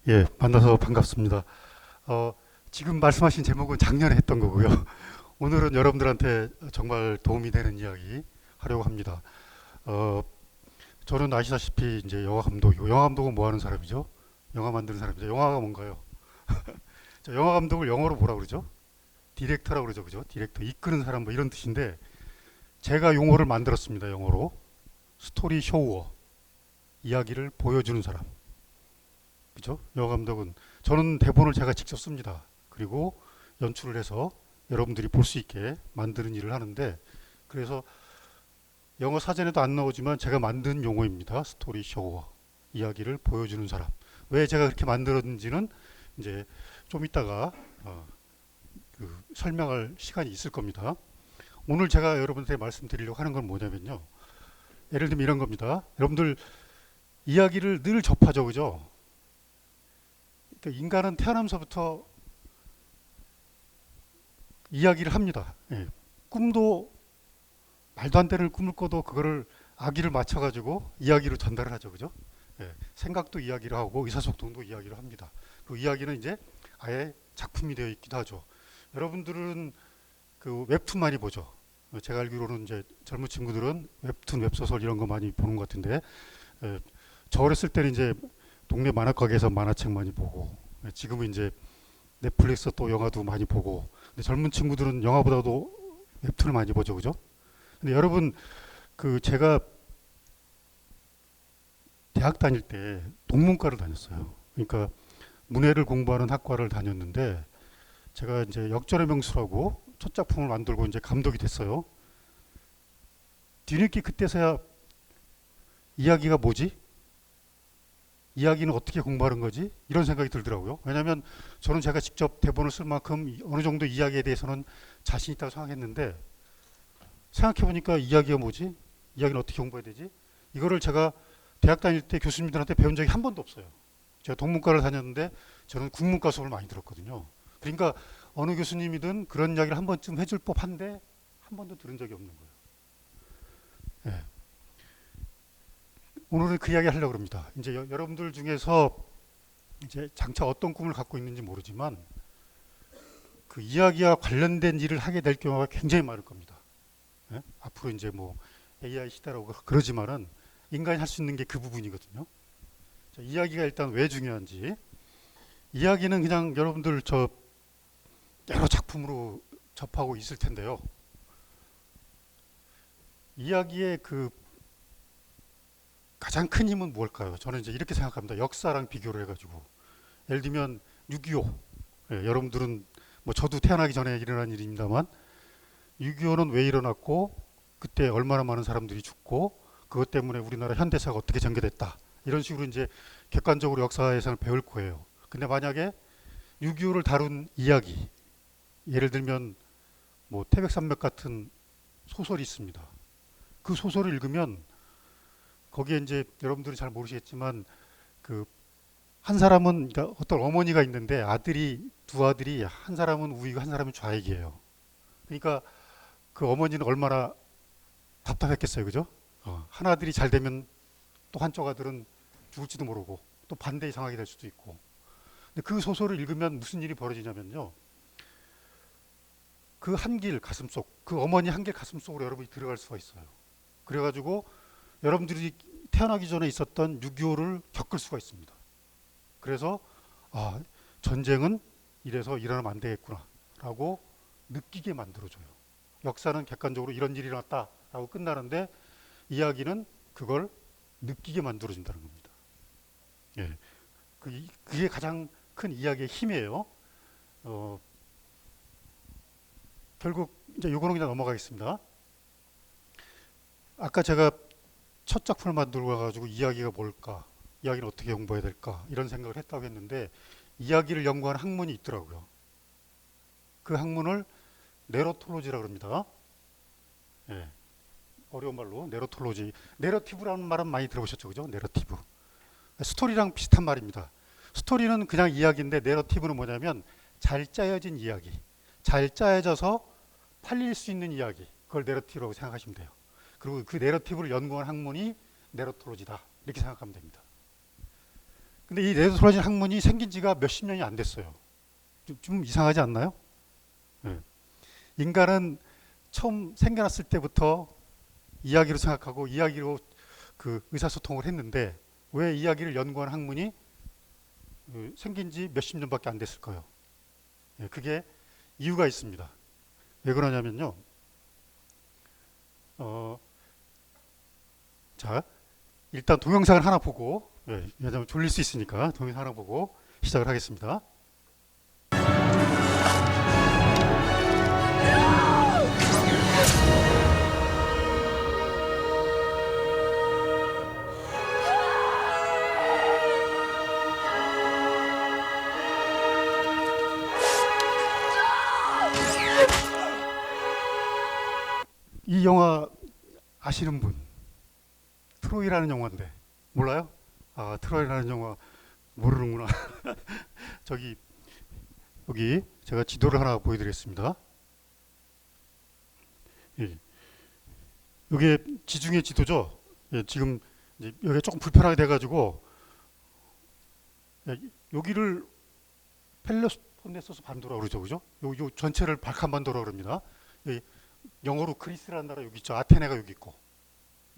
예, 만나서 반갑습니다. 어, 지금 말씀하신 제목은 작년에 했던 거고요. 오늘은 여러분들한테 정말 도움이 되는 이야기 하려고 합니다. 어, 저는 아시다시피 이제 영화 감독이고, 영화 감독은 뭐 하는 사람이죠? 영화 만드는 사람이죠. 영화가 뭔가요? 자, 영화 감독을 영어로 뭐라 그러죠? 디렉터라고 그러죠, 그죠? 디렉터, 이끄는 사람 뭐 이런 뜻인데, 제가 용어를 만들었습니다, 영어로. 스토리 쇼워, 이야기를 보여주는 사람. 그죠? 영화 감독은 저는 대본을 제가 직접 씁니다. 그리고 연출을 해서 여러분들이 볼 수 있게 만드는 일을 하는데 그래서 영어 사전에도 안 나오지만 제가 만든 용어입니다. 스토리 쇼워. 이야기를 보여주는 사람. 왜 제가 그렇게 만들었는지는 이제 좀 이따가 설명할 시간이 있을 겁니다. 오늘 제가 여러분한테 말씀드리려고 하는 건 뭐냐면요. 예를 들면 이런 겁니다. 여러분들 이야기를 늘 접하죠, 그죠? 그러니까 인간은 태어나면서부터 이야기를 합니다. 예. 꿈도 말도 안 되는 꿈을 꿔도 그거를 아기를 맞춰가지고 이야기로 전달을 하죠, 그죠? 예. 생각도 이야기를 하고 의사소통도 이야기를 합니다. 그 이야기는 이제 아예 작품이 되어 있기도 하죠. 여러분들은 그 웹툰 많이 보죠. 제가 알기로는 이제 젊은 친구들은 웹툰, 웹소설 이런 거 많이 보는 것 같은데, 예. 저 어렸을 때는 이제 동네 만화가게에서 만화책 많이 보고, 예. 지금은 이제 넷플릭스 또 영화도 많이 보고, 근데 젊은 친구들은 영화보다도 웹툰을 많이 보죠, 그죠? 근데 여러분 그 제가 대학 다닐 때 동문과를 다녔어요. 그러니까 문해를 공부하는 학과를 다녔는데 제가 이제 역전의 명수라고 첫 작품을 만들고 이제 감독이 됐어요. 뒤늦게 그때서야 이야기가 뭐지? 이야기는 어떻게 공부하는 거지? 이런 생각이 들더라고요. 왜냐하면 저는 제가 직접 대본을 쓸 만큼 어느 정도 이야기에 대해서는 자신 있다고 생각했는데 생각해 보니까 이야기가 뭐지? 이야기는 어떻게 공부해야 되지? 이거를 제가 대학 다닐 때 교수님들한테 배운 적이 한 번도 없어요. 제가 동문과를 다녔는데 저는 국문과 수업을 많이 들었거든요. 그러니까 어느 교수님이든 그런 이야기를 한 번쯤 해줄 법한데 한 번도 들은 적이 없는 거예요. 예. 오늘은 그 이야기 하려고 합니다. 이제 여러분들 중에서 이제 장차 어떤 꿈을 갖고 있는지 모르지만 그 이야기와 관련된 일을 하게 될 경우가 굉장히 많을 겁니다. 예? 앞으로 이제 뭐 AI 시대라고 그러지만은 인간이 할 수 있는 게 그 부분이거든요. 자, 이야기가 일단 왜 중요한지. 이야기는 그냥 여러분들 저 여러 작품으로 접하고 있을 텐데요. 이야기의 그 가장 큰 힘은 뭘까요? 저는 이제 이렇게 생각합니다. 역사랑 비교를 해가지고. 예를 들면 6.25. 예, 여러분들은 뭐 저도 태어나기 전에 일어난 일입니다만 6.25는 왜 일어났고 그때 얼마나 많은 사람들이 죽고 그것 때문에 우리나라 현대사가 어떻게 전개됐다. 이런 식으로 이제 객관적으로 역사에서는 배울 거예요. 근데 만약에 6.25를 다룬 이야기, 예를 들면 뭐 태백산맥 같은 소설이 있습니다. 그 소설을 읽으면 거기에 이제 여러분들이 잘 모르시겠지만 그 한 사람은 그러니까 어떤 어머니가 있는데 아들이 두 아들이 한 사람은 우익 한 사람은 좌익이에요. 그러니까 그 어머니는 얼마나 답답했겠어요, 그죠? 한 아들이 잘 되면 또 한쪽 아들은 죽을지도 모르고 또 반대의 상황이 될 수도 있고. 근데 그 소설을 읽으면 무슨 일이 벌어지냐면요. 그 한길 가슴속, 그 어머니 한길 가슴속으로 여러분이 들어갈 수가 있어요. 그래가지고 여러분들이 태어나기 전에 있었던 6.25를 겪을 수가 있습니다. 그래서 아, 전쟁은 이래서 일어나면 안 되겠구나라고 느끼게 만들어줘요. 역사는 객관적으로 이런 일이 일어났다라고 끝나는데 이야기는 그걸 느끼게 만들어준다는 겁니다. 예, 그게 가장 큰 이야기의 힘이에요. 어, 결국 이제 요거는 그냥 넘어가겠습니다. 아까 제가 첫 작품을 만들고 가지고 이야기가 뭘까, 이야기는 어떻게 공부해야 될까 이런 생각을 했다고 했는데 이야기를 연구하는 학문이 있더라고요. 그 학문을 네로톨로지라고 합니다. 예, 어려운 말로 네로톨로지. 네러티브라는 말은 많이 들어보셨죠, 그죠? 네러티브. 스토리랑 비슷한 말입니다. 스토리는 그냥 이야기인데 네러티브는 뭐냐면 잘 짜여진 이야기, 잘 짜여져서 팔릴 수 있는 이야기. 그걸 네러티브라고 생각하시면 돼요. 그리고 그 네러티브를 연구한 학문이 네러톨로지다. 이렇게 생각하면 됩니다. 근데 이 네더톨라진 학문이 생긴 지가 몇십 년이 안 됐어요. 좀 이상하지 않나요? 예. 인간은 처음 생겨났을 때부터 이야기로 생각하고 이야기로 그 의사소통을 했는데 왜 이야기를 연구한 학문이 생긴 지 몇십 년밖에 안 됐을까요? 예, 그게 이유가 있습니다. 왜 그러냐면요. 자, 일단 동영상을 하나 보고, 예, 왜냐면 졸릴 수 있으니까 동영상 하나 보고 시작을 하겠습니다. 이 영화 아시는 분? 트로이라는 영화인데 몰라요? 아, 트로이라는 영화 모르는구나. 저기 여기 제가 지도를 하나 보여드리겠습니다. 예, 이게 지중해 지도죠. 예, 지금 이제 여기 조금 불편하게 돼가지고 예, 여기를 펠로폰네소스 반도라 그러죠, 그죠? 요 전체를 발칸반도라 그럽니다. 예, 영어로 그리스라는 나라 여기 있죠. 아테네가 여기 있고,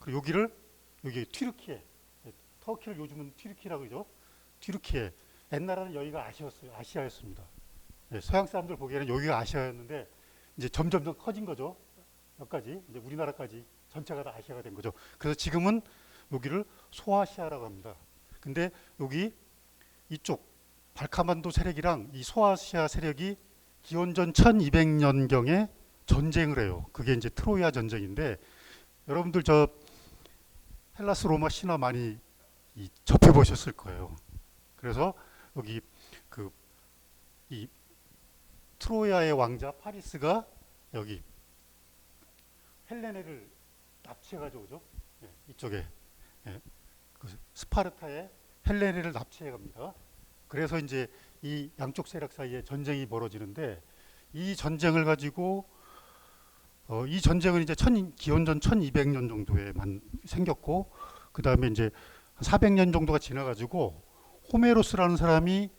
그리고 여기를 여기 튀르키예, 예, 터키를 요즘은 튀르키라고 그러죠. 튀르키예. 옛날에는 여기가 아시아였어요. 아시아였습니다. 예, 서양 사람들 보기에는 여기가 아시아였는데 이제 점점 더 커진 거죠. 여기까지 이제 우리나라까지 전체가 다 아시아가 된 거죠. 그래서 지금은 여기를 소아시아라고 합니다. 근데 여기 이쪽 발카만도 세력이랑 이 소아시아 세력이 기원전 1200년경에 전쟁을 해요. 그게 이제 트로이아 전쟁인데 여러분들 저 헬라스 로마 신화 많이 접해 보셨을 거예요. 그래서 여기 그 이 트로이아의 왕자 파리스가 여기 헬레네를 납치해가지고 오죠. 예, 이쪽에 예, 그 스파르타의 헬레네를 납치해갑니다. 그래서 이제 이 양쪽 세력 사이에 전쟁이 벌어지는데 이 전쟁을 가지고 이 전쟁은 이제 기원전 1200년 정도에 생겼고 그 다음에 이제 한 400년 정도가 지나가지고 호메로스라는 사람이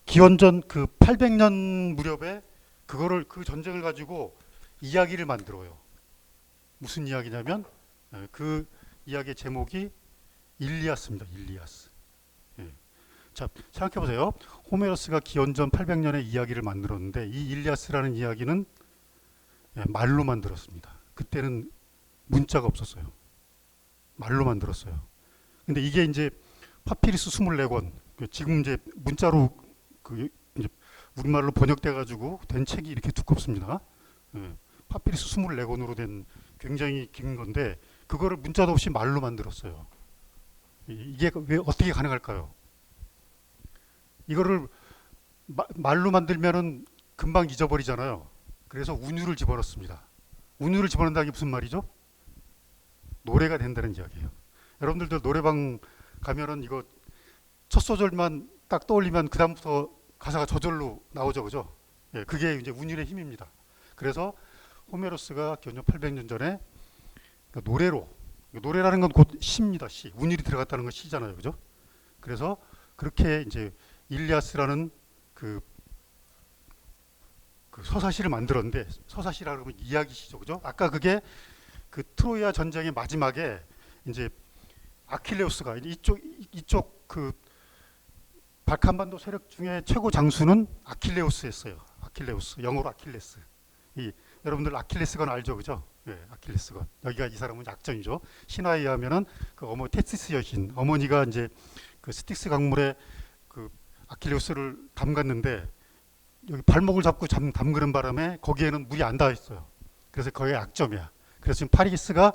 기원전 그 800년 무렵에 그 전쟁을 가지고 이야기를 만들어요. 무슨 이야기냐면 그 이야기의 제목이 일리아스입니다. 일리아스. 예. 자, 생각해 보세요. 호메로스가 기원전 800년에 이야기를 만들었는데 이 일리아스라는 이야기는 말로 만들었습니다. 그때는 문자가 없었어요. 말로 만들었어요. 근데 이게 이제 파피루스 24권, 지금 이제 문자로 이제 우리말로 번역돼 가지고 된 책이 이렇게 두껍습니다. 예. 파피루스 24권으로 된 굉장히 긴 건데 그거를 문자도 없이 말로 만들었어요. 이게 왜 어떻게 가능할까요? 이거를 말로 만들면은 금방 잊어버리잖아요. 그래서 운율을 집어넣습니다. 운율을 집어넣는다는 게 무슨 말이죠? 노래가 된다는 이야기예요. 여러분들도 노래방 가면은 이거 첫 소절만 딱 떠올리면 그 다음부터 가사가 저절로 나오죠, 그죠? 예, 그게 이제 운율의 힘입니다. 그래서 호메로스가 기원전 800년 전에 노래라는 건 곧 시입니다. 시. 운율이 들어갔다는 건 시잖아요, 그죠? 그래서 그렇게 이제 일리아스라는 그 서사시를 만들었는데 서사시라 그러면 이야기시죠, 그죠? 아까 그게 그 트로이아 전쟁의 마지막에 이제 아킬레우스가 이쪽 그 발칸반도 세력 중에 최고 장수는 아킬레우스였어요. 아킬레우스, 영어로 아킬레스. 여러분들 아킬레스건 알죠, 그죠? 네, 아킬레스건. 여기가 이 사람은 약점이죠. 신화에 의하면은 그 테시스 여신 어머니가 이제 그 스틱스 강물에 그 아킬레우스를 담갔는데 여기 발목을 잡고 담그는 바람에 거기에는 물이 안 닿아 있어요. 그래서 거기가 약점이야. 그래서 지금 파리스가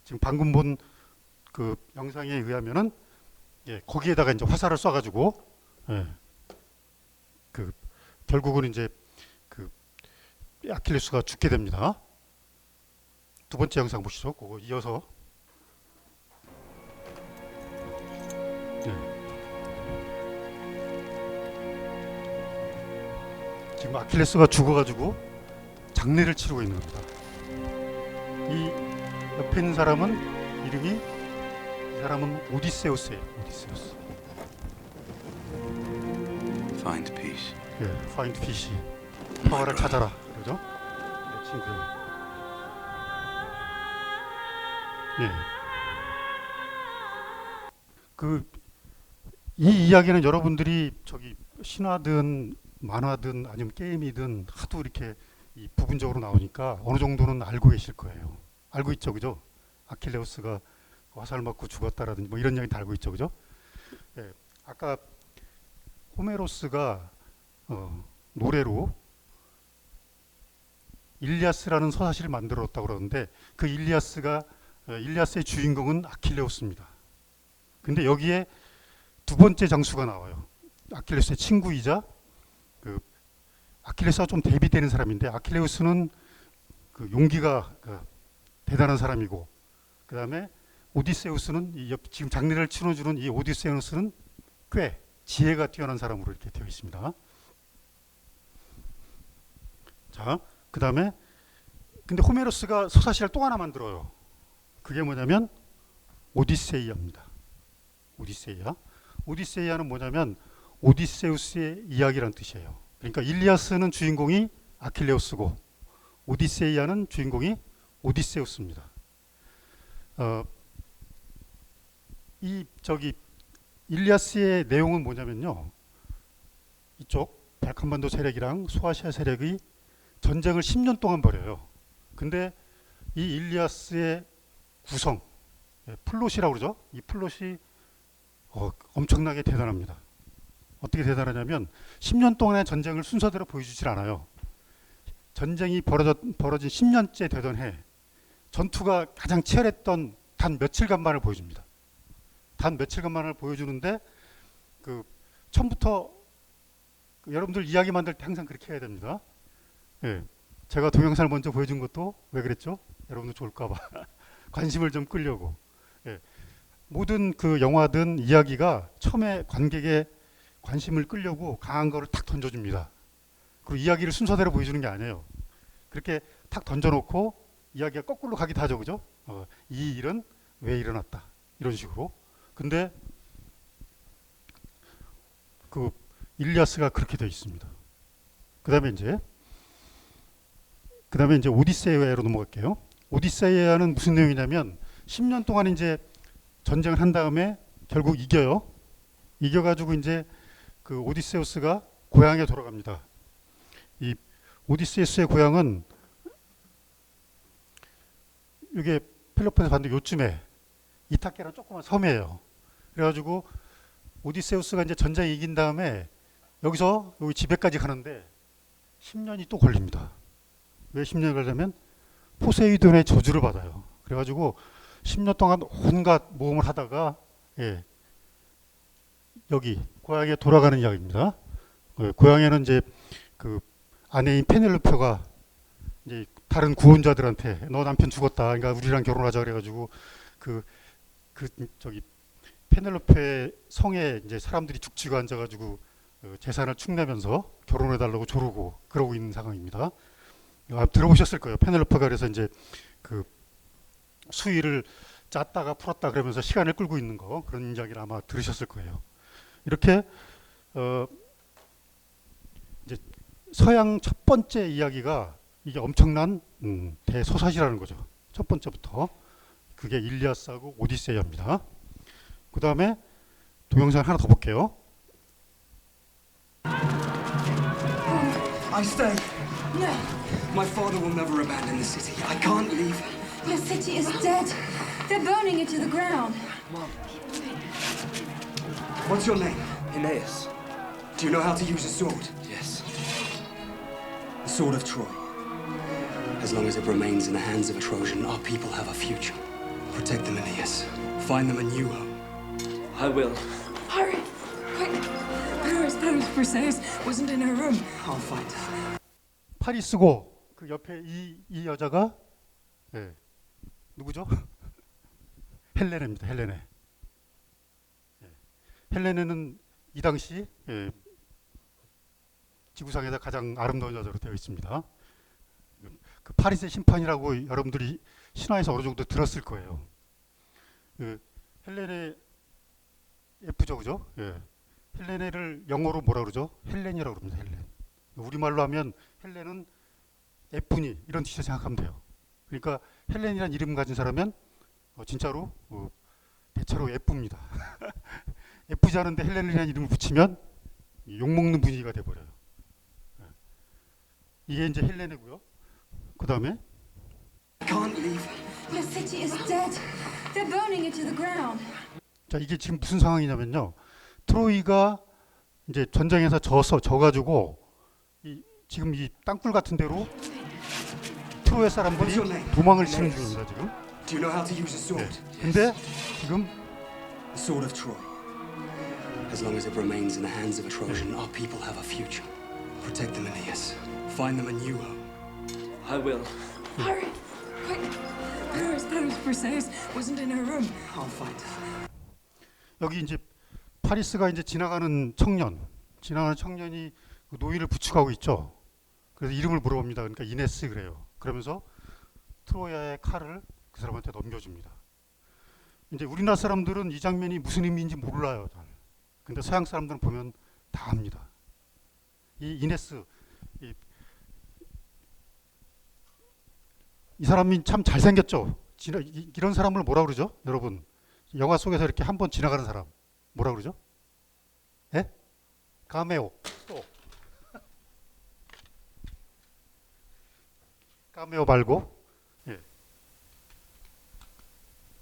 지금 방금 본 그 영상에 의하면은 거기에다가 이제 화살을 쏴가지고 그 결국은 이제 그 아킬레스가 죽게 됩니다. 두 번째 영상 보시죠. 그거 이어서 지금 아킬레스가 죽어가지고 장례를 치르고 있는 겁니다. 이 옆에 있는 사람은 이름이 사람은 오디세우스예요. 오디세우스. Find peace. 예, find fish. 평화를 찾아라. 그러죠? 네, 친구요. 예. 이 이야기는 여러분들이 저기 신화든 만화든 아니면 게임이든 하도 이렇게 이 부분적으로 나오니까 어느 정도는 알고 계실 거예요. 알고 있죠, 그죠? 아킬레우스가 화살 맞고 죽었다라든지 뭐 이런 이야기 다 알고 있죠, 그죠? 예, 아까 호메로스가 노래로 일리아스라는 서사시를 만들었다고 그러는데 그 일리아스의 주인공은 아킬레우스입니다. 근데 여기에 두 번째 장수가 나와요. 아킬레우스의 친구이자 그 아킬레스와 좀 대비되는 사람인데 아킬레우스는 그 용기가 대단한 사람이고 그 다음에 오디세우스는 지금 장례를 치러주는 이 오디세우스는 꽤 지혜가 뛰어난 사람으로 이렇게 되어 있습니다. 자, 그 다음에 근데 호메로스가 서사시를 또 하나 만들어요. 그게 뭐냐면 오디세이아입니다. 오디세이아. 오디세이아는 뭐냐면 오디세우스의 이야기란 뜻이에요. 그러니까 일리아스는 주인공이 아킬레우스고 오디세이아는 주인공이 오디세우스입니다. 이 저기 일리아스의 내용은 뭐냐면요. 이쪽 발칸반도 세력이랑 소아시아 세력이 전쟁을 10년 동안 벌여요. 근데 이 일리아스의 구성, 플롯이라고 그러죠. 이 플롯이 엄청나게 대단합니다. 어떻게 대단하냐면 10년 동안의 전쟁을 순서대로 보여주질 않아요. 전쟁이 벌어진 10년째 되던 해 전투가 가장 치열했던 단 며칠간만을 보여줍니다. 단 며칠간만을 보여주는데 그 처음부터 여러분들 이야기 만들 때 항상 그렇게 해야 됩니다. 예, 제가 동영상을 먼저 보여준 것도 왜 그랬죠? 여러분들 좋을까봐 관심을 좀 끌려고. 예, 모든 그 영화든 이야기가 처음에 관객의 관심을 끌려고 강한 거를 탁 던져줍니다. 그리고 이야기를 순서대로 보여주는 게 아니에요. 그렇게 탁 던져놓고 이야기가 거꾸로 가기도 하죠, 그죠? 이 일은 왜 일어났다 이런 식으로. 근데 그 일리아스가 그렇게 되어 있습니다. 그다음에 이제 오디세이아로 넘어갈게요. 오디세이아는 무슨 내용이냐면 10년 동안 이제 전쟁을 한 다음에 결국 이겨요. 이겨가지고 이제 그 오디세우스가 고향에 돌아갑니다. 이 오디세우스의 고향은 이게 펠로폰네소 반도 요쯤에 이타케라는 조그만 섬이에요. 그래가지고 오디세우스가 이제 전쟁 이긴 다음에 여기서 여기 집에까지 가는데 10년이 또 걸립니다. 왜 10년이 걸리냐면 포세이돈의 저주를 받아요. 그래가지고 10년 동안 온갖 모험을 하다가 여기 고향에 돌아가는 이야기입니다. 고향에는 이제 그 아내인 페넬로페가 이제 다른 구원자들한테 너 남편 죽었다. 그러니까 우리랑 결혼하자 그래가지고 저기 페넬로페 성에 이제 사람들이 죽치고 앉아가지고 재산을 축내면서 결혼해달라고 조르고 그러고 있는 상황입니다. 들어보셨을 거예요. 페넬로페가 그래서 이제 그 수위를 짰다가 풀었다 그러면서 시간을 끌고 있는 거 그런 이야기를 아마 들으셨을 거예요. 이렇게 이제 서양 첫 번째 이야기가 이게 엄청난 대소사시라는 거죠. 첫 번째부터 그게 일리아스하고 오디세이아입니다. 그 다음에 동영상 하나 더 볼게요. I stay. No, My father will never abandon the city. I can't leave. your city is dead. They're burning it to the ground. What's your name? Aeneas. Do you know how to use a sword? Yes. The sword of Troy. As long as it remains in the hands of a Trojan, our people have a future. Protect them, Aeneas. Find them a new home. I will. Hurry, quick. Paris Briseis wasn't in her room. I'll find her. 파리스고 그 옆에 이 여자가 누구죠? 헬레네입니다. 헬레네. 헬레네는 이 당시 지구상에서 가장 아름다운 여자로 되어 있습니다. 그 파리스의 심판이라고 여러분들이 신화에서 어느 정도 들었을 거예요. 헬레네 F죠, 그죠? 예. 헬레네를 영어로 뭐라 그러죠? 헬렌이라고 그럽니다. 헬렌. 우리말로 하면 헬렌은 F니 이런 뜻을 생각하면 돼요. 그러니까 헬렌이라는 이름 가진 사람은 진짜로 대체로 F입니다. F지 않은데 헬렌이라는 이름을 붙이면 욕먹는 분위기가 돼버려요. 예. 이게 이제 헬레네고요. 그 다음에 Can't leave. The city is dead. They're burning it to the ground. 자, 이게 지금 무슨 상황이냐면요. 트로이가 이제 전쟁에서 져가지고 지금 이 땅굴 같은 데로 트로이 사람들이 도망을 치는 중입니다. 지금. Do you know how to use a sword? 근데 지금 The sword of Troy. As long as it remains in the hands of a Trojan, our people have a future. Protect them, Aeneas. Find them a new home. I will. Hurry! Quick! Where is Paris Briseis? Wasn't in her room. I'll find her. 여기 이제 파리스가 이제 지나가는 청년이 그 노인을 부축하고 있죠. 그래서 이름을 물어봅니다. 그러니까 이네스 그래요. 그러면서 트로야의 칼을 그 사람한테 넘겨줍니다. 이제 우리나라 사람들은 이 장면이 무슨 의미인지 몰라요. 잘. 근데 서양 사람들은 보면 다 압니다. 이 이네스 이 사람이 참 잘생겼죠. 이런 사람을 뭐라 그러죠? 여러분 영화 속에서 이렇게 한번 지나가는 사람 뭐라 그러죠? 예? 카메오. 또 카메오 말고 예.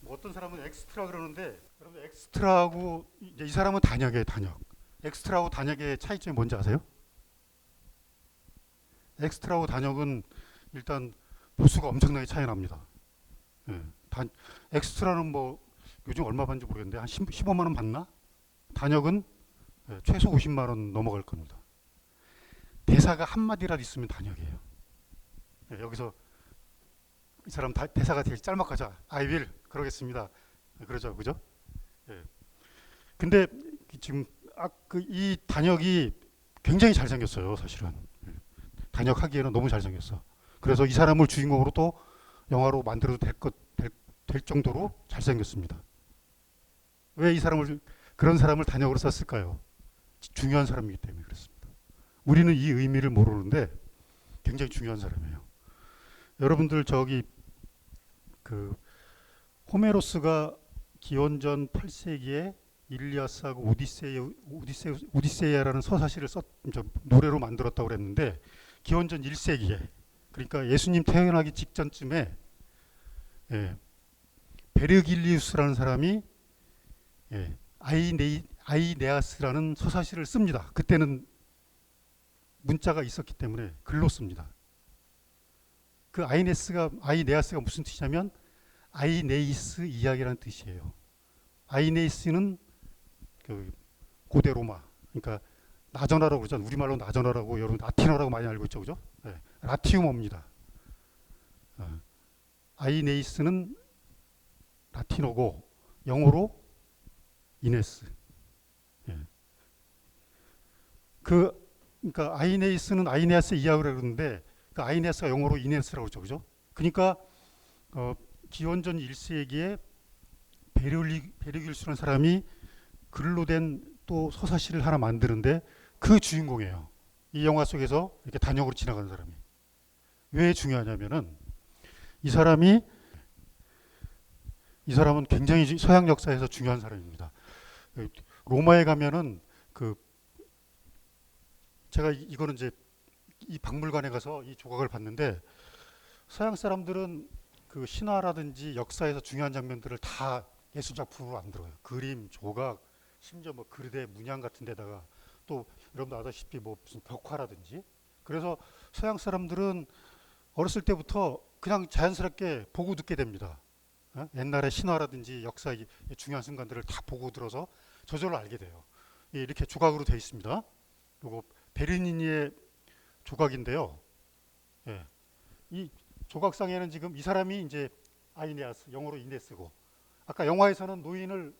뭐 어떤 사람은 엑스트라 그러는데 여러분 엑스트라하고 이제 이 사람은 단역이에요. 단역. 엑스트라하고 단역의 차이점이 뭔지 아세요? 엑스트라하고 단역은 일단 보수가 엄청나게 차이 납니다. 예. 엑스트라는 뭐 요즘 얼마 받는지 모르겠는데 한 15만 원 받나? 단역은 최소 50만 원 넘어갈 겁니다. 대사가 한마디라도 있으면 단역이에요. 여기서 이 사람 대사가 되게 짤막하자. I will 그러겠습니다. 그러죠, 그죠? 예. 근데 지금 이 단역이 굉장히 잘생겼어요, 사실은. 단역하기에는 너무 잘생겼어. 그래서 이 사람을 주인공으로 또 영화로 만들어도 될 정도로 잘생겼습니다. 왜 이 사람을 그런 사람을 단역으로 썼을까요? 중요한 사람이기 때문에 그렇습니다. 우리는 이 의미를 모르는데 굉장히 중요한 사람이에요. 여러분들 저기 그 호메로스가 기원전 8세기에 일리아스하고 오디세이아라는 서사시를 노래로 만들었다고 그랬는데 기원전 1세기에 그러니까 예수님 태어나기 직전쯤에 베르길리우스라는 사람이 아이네아스라는 서사시를 씁니다. 그때는 문자가 있었기 때문에 글로 씁니다. 그 아이네아스가 무슨 뜻이냐면 아이네이스 이야기라는 뜻이에요. 아이네이스는 그 고대 로마, 그러니까 나저나라고 그러잖아요. 우리말로 나저나라고 여러분 라틴어라고 많이 알고 있죠, 그죠? 라티움어입니다. 아이네이스는 라틴어고 영어로 이네스. 그러니까 아이네이스는 아이네아스 이야기를 그러는데 그 아이네아스가 영어로 이네스라고 그러죠, 그죠? 그러니까 기원전 1세기에 베르길스라는 사람이 글로 된 또 서사시를 하나 만드는데 그 주인공이에요. 이 영화 속에서 이렇게 단역으로 지나가는 사람이. 왜 중요하냐면은 이 사람은 굉장히 서양 역사에서 중요한 사람입니다. 로마에 가면은 제가 이거는 이제 이 박물관에 가서 이 조각을 봤는데 서양 사람들은 그 신화라든지 역사에서 중요한 장면들을 다 예술 작품으로 만들어요. 그림, 조각, 심지어 뭐 그르데 문양 같은 데다가 또 여러분도 아다시피 뭐 무슨 벽화라든지 그래서 서양 사람들은 어렸을 때부터 그냥 자연스럽게 보고 듣게 됩니다. 옛날의 신화라든지 역사의 중요한 순간들을 다 보고 들어서 저절로 알게 돼요. 이렇게 조각으로 되어 있습니다. 요거 베르니니의 조각인데요. 이 조각상에는 지금 이 사람이 이제 아이네아스, 영어로 이네스고 아까 영화에서는 노인을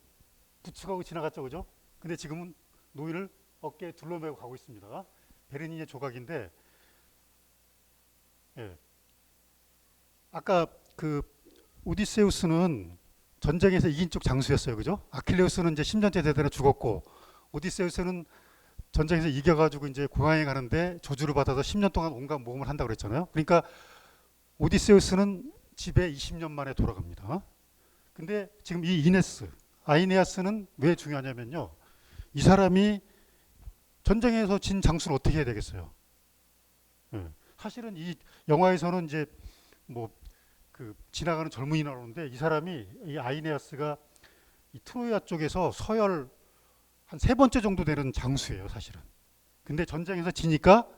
부축하고 지나갔죠, 그죠? 근데 지금은 노인을 어깨에 둘러매고 가고 있습니다. 베르니니의 조각인데 아까 그 오디세우스는 전쟁에서 이긴 쪽 장수였어요. 그죠? 아킬레우스는 이제 10년째 되더라 죽었고, 오디세우스는 전쟁에서 이겨가지고 이제 공항에 가는데 저주를 받아서 10년 동안 온갖 모험을 한다고 그랬잖아요. 그러니까 오디세우스는 집에 20년 만에 돌아갑니다. 근데 지금 이 이네스, 아이네아스는 왜 중요하냐면요. 이 사람이 전쟁에서 진 장수를 어떻게 해야 되겠어요? 예. 사실은 이 영화에서는 이제 뭐 그 지나가는 젊은이 나오는데 이 사람이 이 아이네아스가 이 트로이아 쪽에서 서열 한 세 번째 정도 되는 장수예요, 사실은. 근데 전쟁에서 지니까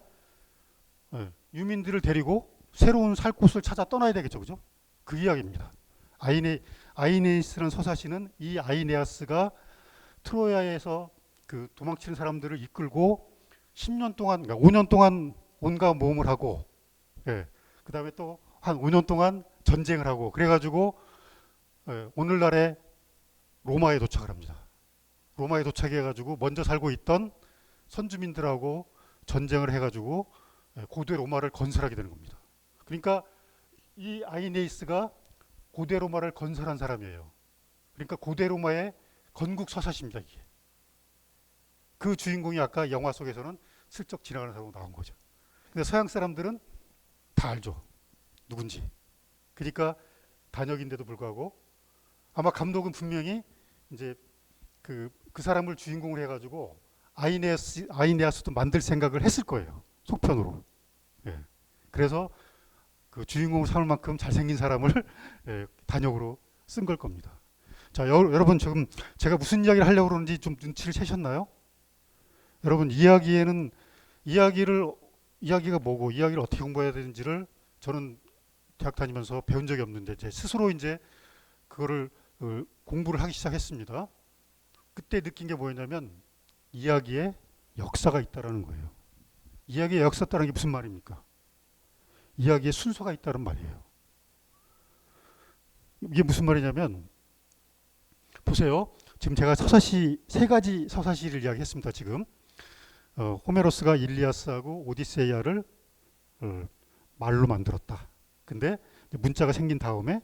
유민들을 데리고 새로운 살 곳을 찾아 떠나야 되겠죠, 그죠? 그 이야기입니다. 아이네이스라는 서사시는 이 아이네아스가 트로야에서 그 도망치는 사람들을 이끌고 10년 동안, 그러니까 5년 동안 온갖 모험을 하고, 그 다음에 또 한 5년 동안 전쟁을 하고, 그래가지고 오늘날의 로마에 도착을 합니다. 로마에 도착해가지고 먼저 살고 있던 선주민들하고 전쟁을 해가지고 고대 로마를 건설하게 되는 겁니다. 그러니까 이 아이네이스가 고대 로마를 건설한 사람이에요. 그러니까 고대 로마의 건국 서사시입니다. 이게. 그 주인공이 아까 영화 속에서는 슬쩍 지나가는 사람으로 나온 거죠. 근데 서양 사람들은 다 알죠. 누군지. 그러니까 단역인데도 불구하고 아마 감독은 분명히 이제 그 사람을 주인공으로 해가지고 아이네아스도 만들 생각을 했을 거예요. 속편으로. 그래서 그 주인공을 삼을 만큼 잘생긴 사람을 단역으로 쓴 걸 겁니다. 자, 여러분 지금 제가 무슨 이야기를 하려고 그러는지 좀 눈치를 채셨나요? 여러분 이야기가 뭐고 이야기를 어떻게 공부해야 되는지를 저는 대학 다니면서 배운 적이 없는데 제 스스로 이제 그거를 공부를 하기 시작했습니다. 그때 느낀 게 뭐였냐면 이야기에 역사가 있다라는 거예요. 이야기에 역사 있다는 게 무슨 말입니까? 이야기에 순서가 있다는 말이에요. 이게 무슨 말이냐면 보세요. 지금 제가 세 가지 서사시를 이야기했습니다. 지금 호메로스가 일리아스하고 오디세이아를 말로 만들었다. 근데 문자가 생긴 다음에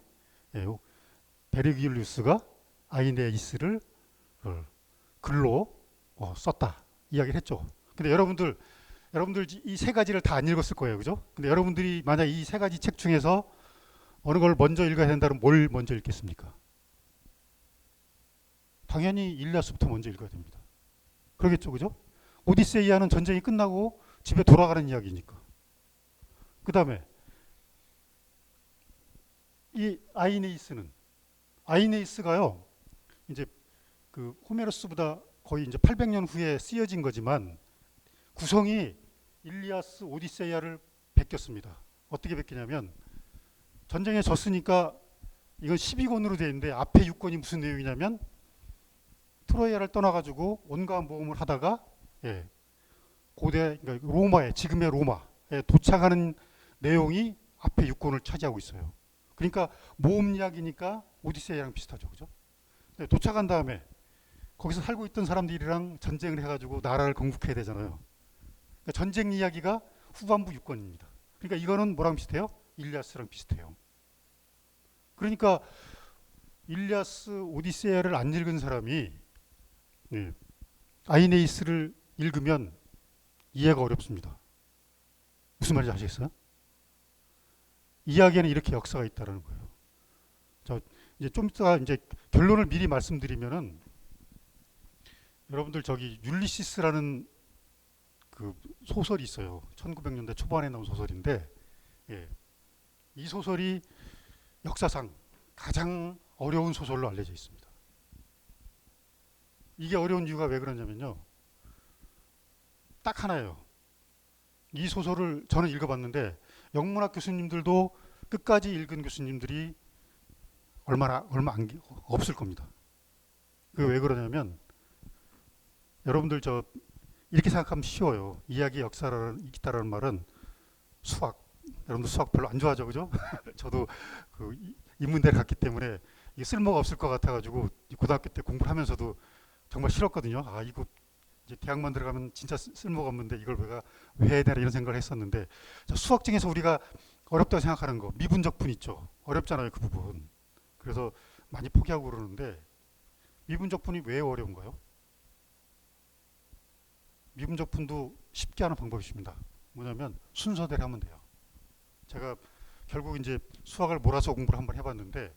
베르길리우스가 아이네이스를 글로 썼다. 이야기를 했죠. 근데 여러분들 이 세 가지를 다 안 읽었을 거예요. 그죠? 근데 여러분들이 만약 이 세 가지 책 중에서 어느 걸 먼저 읽어야 된다면 뭘 먼저 읽겠습니까? 당연히 일리아스부터 먼저 읽어야 됩니다. 그러겠죠. 그죠? 오디세이아는 전쟁이 끝나고 집에 돌아가는 이야기니까. 그 다음에 이 아이네이스가요. 이제 그 호메로스보다 거의 이제 800년 후에 쓰여진 거지만 구성이 일리아스, 오디세이아를 베꼈습니다. 어떻게 베끼냐면 전쟁에 졌으니까 이건 12권으로 되어 있는데 앞에 6권이 무슨 내용이냐면 트로이아를 떠나가지고 온갖 모험을 하다가 고대 그러니까 로마에 지금의 로마에 도착하는 내용이 앞에 6권을 차지하고 있어요. 그러니까 모험 이야기니까 오디세이아랑 비슷하죠, 그죠? 도착한 다음에 거기서 살고 있던 사람들이랑 전쟁을 해가지고 나라를 건국해야 되잖아요. 그러니까 전쟁 이야기가 후반부 6권입니다. 그러니까 이거는 뭐랑 비슷해요? 일리아스랑 비슷해요. 그러니까 일리아스, 오디세이아를 안 읽은 사람이 아이네이스를 읽으면 이해가 어렵습니다. 무슨 말인지 아시겠어요? 이야기에는 이렇게 역사가 있다라는 거예요. 자, 이제 좀 이따가 이제 결론을 미리 말씀드리면은 여러분들 저기 율리시스라는 그 소설이 있어요. 1900년대 초반에 나온 소설인데 이 소설이 역사상 가장 어려운 소설로 알려져 있습니다. 이게 어려운 이유가 왜 그러냐면요. 딱 하나예요. 이 소설을 저는 읽어봤는데 영문학 교수님들도 끝까지 읽은 교수님들이 얼마 없을 겁니다. 그게 왜 그러냐면 여러분들 저 이렇게 생각하면 쉬워요. 이야기 역사를 있다라는 말은 수학. 여러분들 수학 별로 안 좋아하죠, 그죠? 저도 그 인문대를 갔기 때문에 이게 쓸모가 없을 것 같아가지고 고등학교 때 공부를 하면서도 정말 싫었거든요. 아 이거 이제 대학만 들어가면 진짜 쓸모가 없는데 이걸 왜 해야 되나 이런 생각을 했었는데 수학 중에서 우리가 어렵다고 생각하는 거 미분적분 있죠. 어렵잖아요, 그 부분. 그래서 많이 포기하고 그러는데 미분적분이 왜 어려운가요? 미분적분도 쉽게 하는 방법이 있습니다. 뭐냐면 순서대로 하면 돼요. 제가 결국 이제 수학을 몰아서 공부를 한번 해봤는데,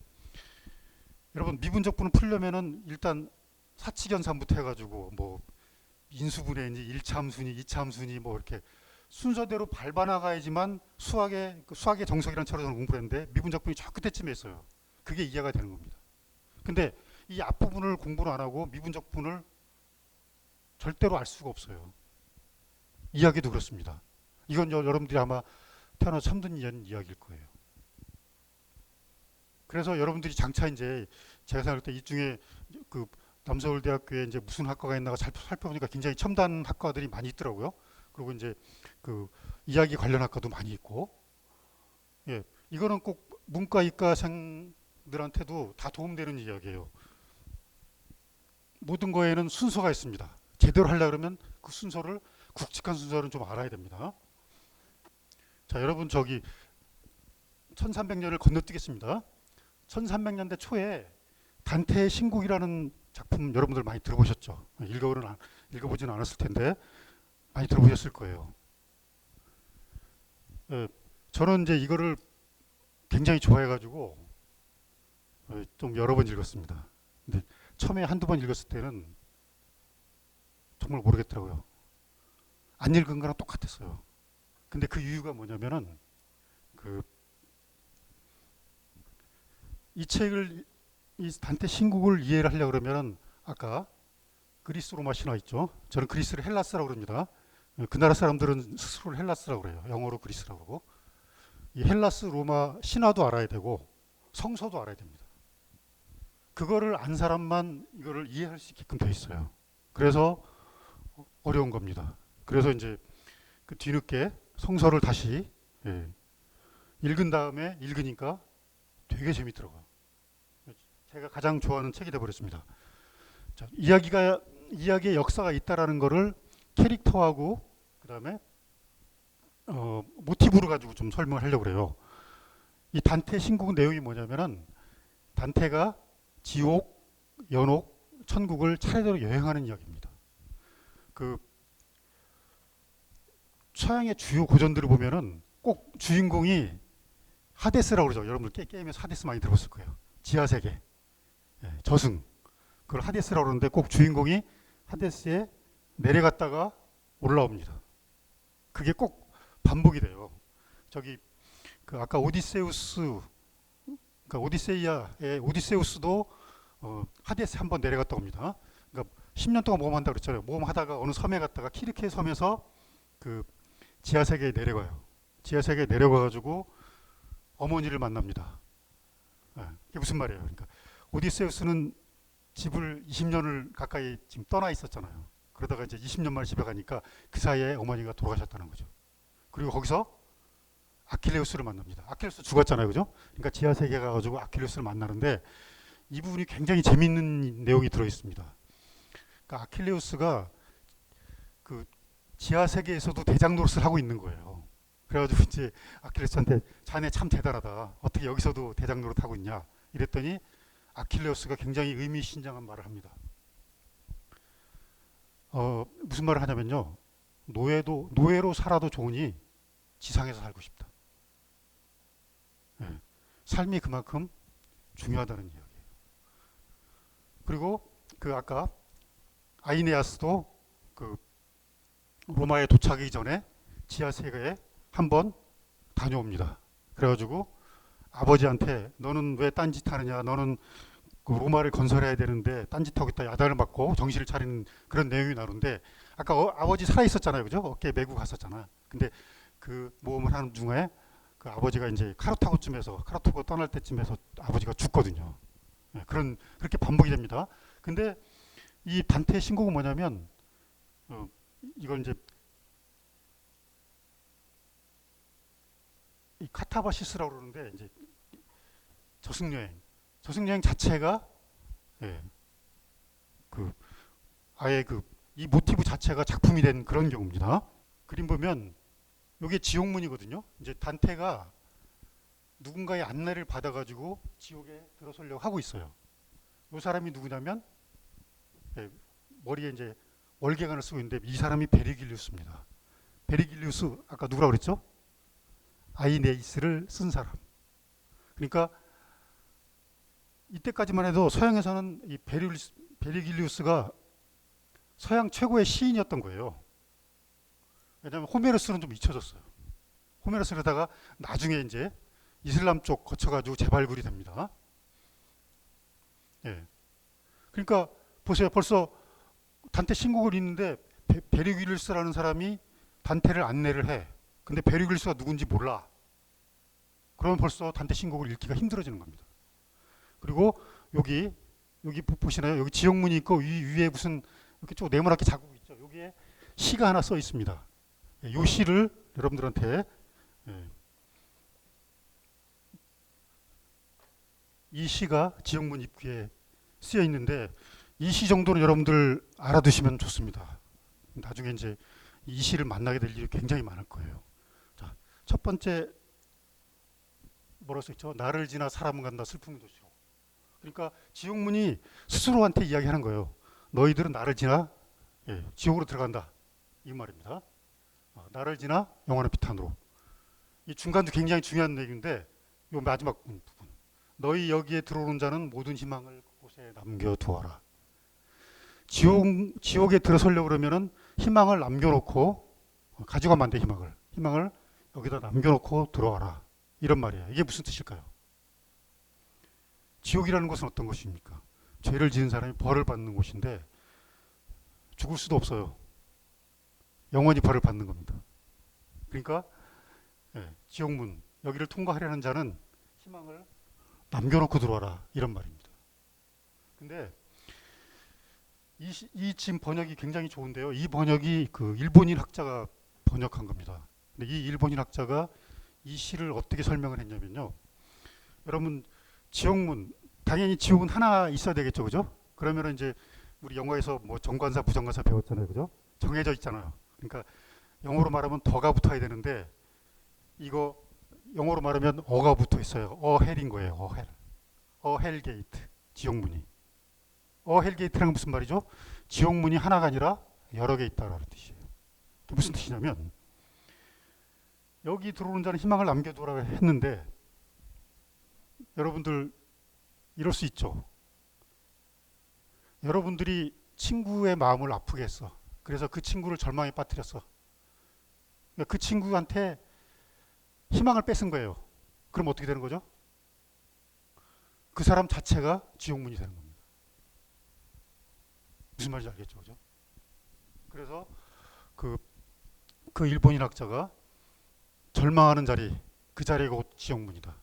여러분 미분적분을 풀려면은 일단 사칙연산부터 해가지고 뭐 인수분해인지 1차 함수니 2차 함수니 뭐 이렇게 순서대로 밟아 나가야지만 수학의 정석이라는 책으로 저는 공부를 했는데 미분적분이 저 끝에쯤에 있어요. 그게 이해가 되는 겁니다. 근데 이 앞부분을 공부를 안 하고 미분적분을 절대로 알 수가 없어요. 이야기도 그렇습니다. 이건 여러분들이 아마 태어나서 처음 듣는 이야기일 거예요. 그래서 여러분들이 장차 이제 제가 생각할 때 이 중에 그 남서울대학교에 이제 무슨 학과가 있나가 살펴보니까 굉장히 첨단 학과들이 많이 있더라고요. 그리고 이제 그 이야기 관련 학과도 많이 있고, 예, 이거는 꼭 문과 이과생들한테도 다 도움되는 이야기예요. 모든 거에는 순서가 있습니다. 제대로 하려고 그러면 그 순서를, 굵직한 순서를 좀 알아야 됩니다. 자, 여러분 저기 1300년을 건너뛰겠습니다. 1300년대 초에 단테의 신국이라는 작품 여러분들 많이 들어보셨죠? 읽어보지는 않았을 텐데 많이 들어보셨을 거예요. 저는 이제 이거를 굉장히 좋아해가지고 좀 여러 번 읽었습니다. 근데 처음에 한두 번 읽었을 때는 정말 모르겠더라고요. 안 읽은 거랑 똑같았어요. 근데 그 이유가 뭐냐면은 이 책을, 이 단테 신국을 이해를 하려고 그러면은 아까 그리스 로마 신화 있죠. 저는 그리스를 헬라스라고 그럽니다. 그 나라 사람들은 스스로를 헬라스라고 그래요. 영어로 그리스라고 그러고. 이 헬라스 로마 신화도 알아야 되고 성서도 알아야 됩니다. 그거를 안 사람만 이거를 이해할 수 있게끔 돼 있어요. 그래서 어려운 겁니다. 그래서 이제 그 뒤늦게 성서를 다시 읽은 다음에 읽으니까 되게 재밌더라고요. 제가 가장 좋아하는 책이 되어버렸습니다. 자, 이야기의 역사가 있다라는 거를 캐릭터하고 그 다음에 모티브로 가지고 좀 설명을 하려고 그래요. 이 단테 신국 내용이 뭐냐면은 단테가 지옥, 연옥, 천국을 차례대로 여행하는 이야기입니다. 그 서양의 주요 고전들을 보면은 꼭 주인공이 하데스라고 그러죠. 여러분들 게임에서 하데스 많이 들어봤을 거예요. 지하세계, 저승, 그걸 하데스라고 그러는데 꼭 주인공이 하데스에 내려갔다가 올라옵니다. 그게 꼭 반복이 돼요. 저기 그 아까 오디세우스, 그러니까 오디세이아의 오디세우스도 하데스 한번 내려갔다 옵니다. 그러니까 10년 동안 모험한다 그랬잖아요. 모험하다가 어느 섬에 갔다가 키르케 섬에서 그 지하세계에 내려가요. 지하세계에 내려가가지고 어머니를 만납니다. 이게 무슨 말이에요? 그러니까 오디세우스는 집을 20년을 가까이 지금 떠나 있었잖아요. 그러다가 이제 20년 만에 집에 가니까 그 사이에 어머니가 돌아가셨다는 거죠. 그리고 거기서 아킬레우스를 만납니다. 아킬레우스 죽었잖아요, 그죠? 그러니까 지하세계에 가가지고 아킬레우스를 만나는데 이 부분이 굉장히 재밌는 내용이 들어 있습니다. 그러니까 아킬레우스가 그 지하세계에서도 대장 노릇을 하고 있는 거예요. 그래가지고 이제 아킬레우스한테 자네 참 대단하다. 어떻게 여기서도 대장 노릇 하고 있냐? 이랬더니 아킬레우스가 굉장히 의미심장한 말을 합니다. 무슨 말을 하냐면요. 노예로 살아도 좋으니 지상에서 살고 싶다. 삶이 그만큼 중요하다는 이야기예요. 그리고 그 아까 아이네아스도 그 로마에 도착하기 전에 지하세계에 한번 다녀옵니다. 그래가지고 아버지한테 너는 왜 딴짓 하느냐, 너는 그 로마를 건설해야 되는데 딴짓하고 있다 야단을 맞고 정신을 차리는 그런 내용이 나오는데 아까 아버지 살아있었잖아요, 그죠? 어깨에 메고 갔었잖아. 근데 그 모험을 하는 중에 그 아버지가 이제 카르타고 떠날 때쯤에서 아버지가 죽거든요. 그렇게 반복이 됩니다. 근데 이 단테의 신곡은 뭐냐면 이걸 이제 이 카타바시스라고 그러는데 이제 저승여행 자체가 아예 이 모티브 자체가 작품이 된 그런 경우입니다. 그림 보면 이게 지옥문이거든요. 이제 단테가 누군가의 안내를 받아가지고 지옥에 들어서려고 하고 있어요. 이 사람이 누구냐면 머리에 이제 월계관을 쓰고 있는데 이 사람이 베리길리우스입니다. 베리길리우스 아까 누구라고 그랬죠? 아이네이스를 쓴 사람. 그러니까 이때까지만 해도 서양에서는 이 베리길리우스가 서양 최고의 시인이었던 거예요. 왜냐하면 호메로스는 좀 잊혀졌어요. 호메로스로다가 나중에 이제 이슬람 쪽 거쳐가지고 재발굴이 됩니다. 예. 그러니까 보세요. 벌써 단테 신곡을 읽는데 베리길리우스라는 사람이 단테를 안내를 해. 근데 베리길리우스가 누군지 몰라. 그러면 벌써 단테 신곡을 읽기가 힘들어지는 겁니다. 그리고 여기 보시나요? 여기 지역문이 있고 위에 무슨 이렇게 쭉 네모나게 자국이 있죠. 여기에 시가 하나 써 있습니다. 이 시를 여러분들한테 이 시가 지역문 입구에 쓰여 있는데 이 시 정도는 여러분들 알아두시면 좋습니다. 나중에 이제 이 시를 만나게 될 일이 굉장히 많을 거예요. 자, 첫 번째 뭐라고 써 있죠? 나를 지나 사람은 간다 슬픔의 도시로. 그러니까 지옥문이 스스로한테 이야기하는 거예요. 너희들은 나를 지나 지옥으로 들어간다 이 말입니다. 나를 지나 영원한 비탄으로. 이 중간도 굉장히 중요한 얘기인데 이 마지막 부분. 너희 여기에 들어오는 자는 모든 희망을 그곳에 남겨두어라. 지옥에 들어서려고 그러면은 희망을 남겨놓고 가져가면 안 돼. 희망을 여기다 남겨놓고 들어와라. 이런 말이에요. 이게 무슨 뜻일까요? 지옥이라는 것은 어떤 것입니까? 죄를 지은 사람이 벌을 받는 곳인데 죽을 수도 없어요. 영원히 벌을 받는 겁니다. 그러니까 지옥문 여기를 통과하려는 자는 희망을 남겨놓고 들어와라 이런 말입니다. 근데 이 지금 번역이 굉장히 좋은데요. 이 번역이 그 일본인 학자가 번역한 겁니다. 근데 이 일본인 학자가 이 시를 어떻게 설명을 했냐면요. 여러분 지옥문 당연히 지옥은 하나 있어야 되겠죠, 그죠? 그러면은 이제 우리 영어에서 뭐 정관사, 부정관사 배웠잖아요, 그죠? 정해져 있잖아요. 그러니까 영어로 말하면 더가 붙어야 되는데 이거 영어로 말하면 어가 붙어 있어요. 어헬인 거예요, 어헬. 어헬 게이트, 지옥문이. 어헬 게이트라는 무슨 말이죠? 지옥문이 하나가 아니라 여러 개 있다라는 뜻이에요. 그게 무슨 뜻이냐면 여기 들어오는 자는 희망을 남겨두라고 했는데 여러분들 이럴 수 있죠. 여러분들이 친구의 마음을 아프게 했어. 그래서 그 친구를 절망에 빠뜨렸어. 그러니까 그 친구한테 희망을 뺏은 거예요. 그럼 어떻게 되는 거죠? 그 사람 자체가 지옥문이 되는 겁니다. 무슨 말인지 알겠죠, 그죠? 그래서 그 일본인 학자가 절망하는 자리, 그 자리가 곧 지옥문이다.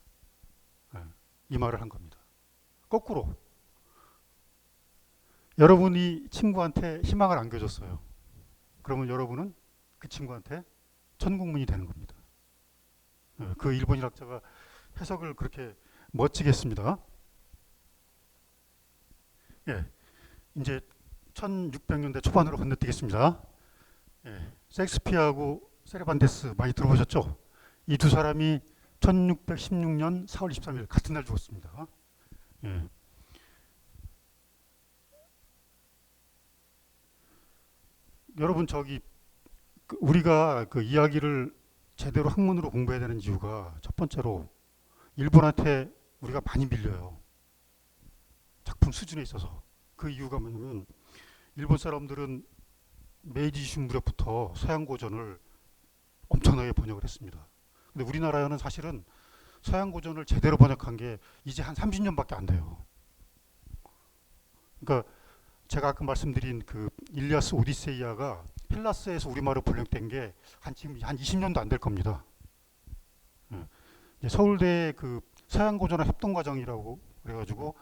이 말을 한 겁니다. 거꾸로 여러분이 친구한테 희망을 안겨줬어요. 그러면 여러분은 그 친구한테 천국문이 되는 겁니다. 그 일본인 학자가 해석을 그렇게 멋지게 했습니다. 이제 1600년대 초반으로 건너뛰겠습니다. 셰익스피어하고 세르반테스 많이 들어보셨죠? 이 두 사람이 1616년 4월 23일 같은 날 죽었습니다. 여러분 우리가 그 이야기를 제대로 학문으로 공부해야 되는 이유가 첫 번째로 일본한테 우리가 많이 밀려요. 작품 수준에 있어서. 그 이유가 뭐냐면 일본 사람들은 메이지 유신 무렵부터 서양 고전을 엄청나게 번역을 했습니다. 근데 우리나라는 사실은 서양 고전을 제대로 번역한 게 이제 한 30년밖에 안 돼요. 그러니까 제가 아까 말씀드린 그 일리아스 오디세이아가 헬라스에서 우리말로 번역된 게 지금 한 20년도 안 될 겁니다. 이제 서울대 그 서양 고전화 협동 과정이라고 그래가지고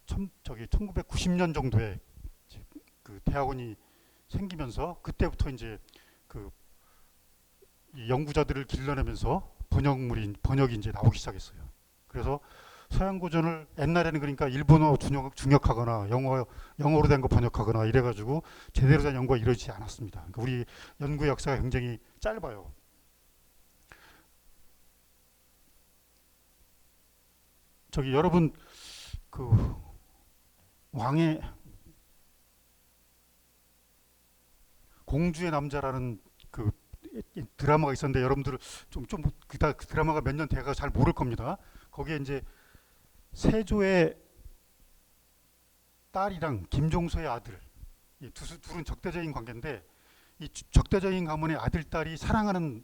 1990년 정도에 그 대학원이 생기면서 그때부터 이제 그 이 연구자들을 길러내면서 번역이 이제 나오기 시작했어요. 그래서 서양 고전을 옛날에는 그러니까 일본어 중역하거나 영어로 된 거 번역하거나 이래가지고 제대로 된 연구가 이루어지지 않았습니다. 그러니까 우리 연구의 역사가 굉장히 짧아요. 여러분 왕의 공주의 남자라는 그 드라마가 있었는데 여러분들 그 드라마가 몇 년 돼가 잘 모를 겁니다. 거기에 이제 세조의 딸이랑 김종서의 아들, 이 둘은 적대적인 관계인데 이 적대적인 가문의 아들 딸이 사랑하는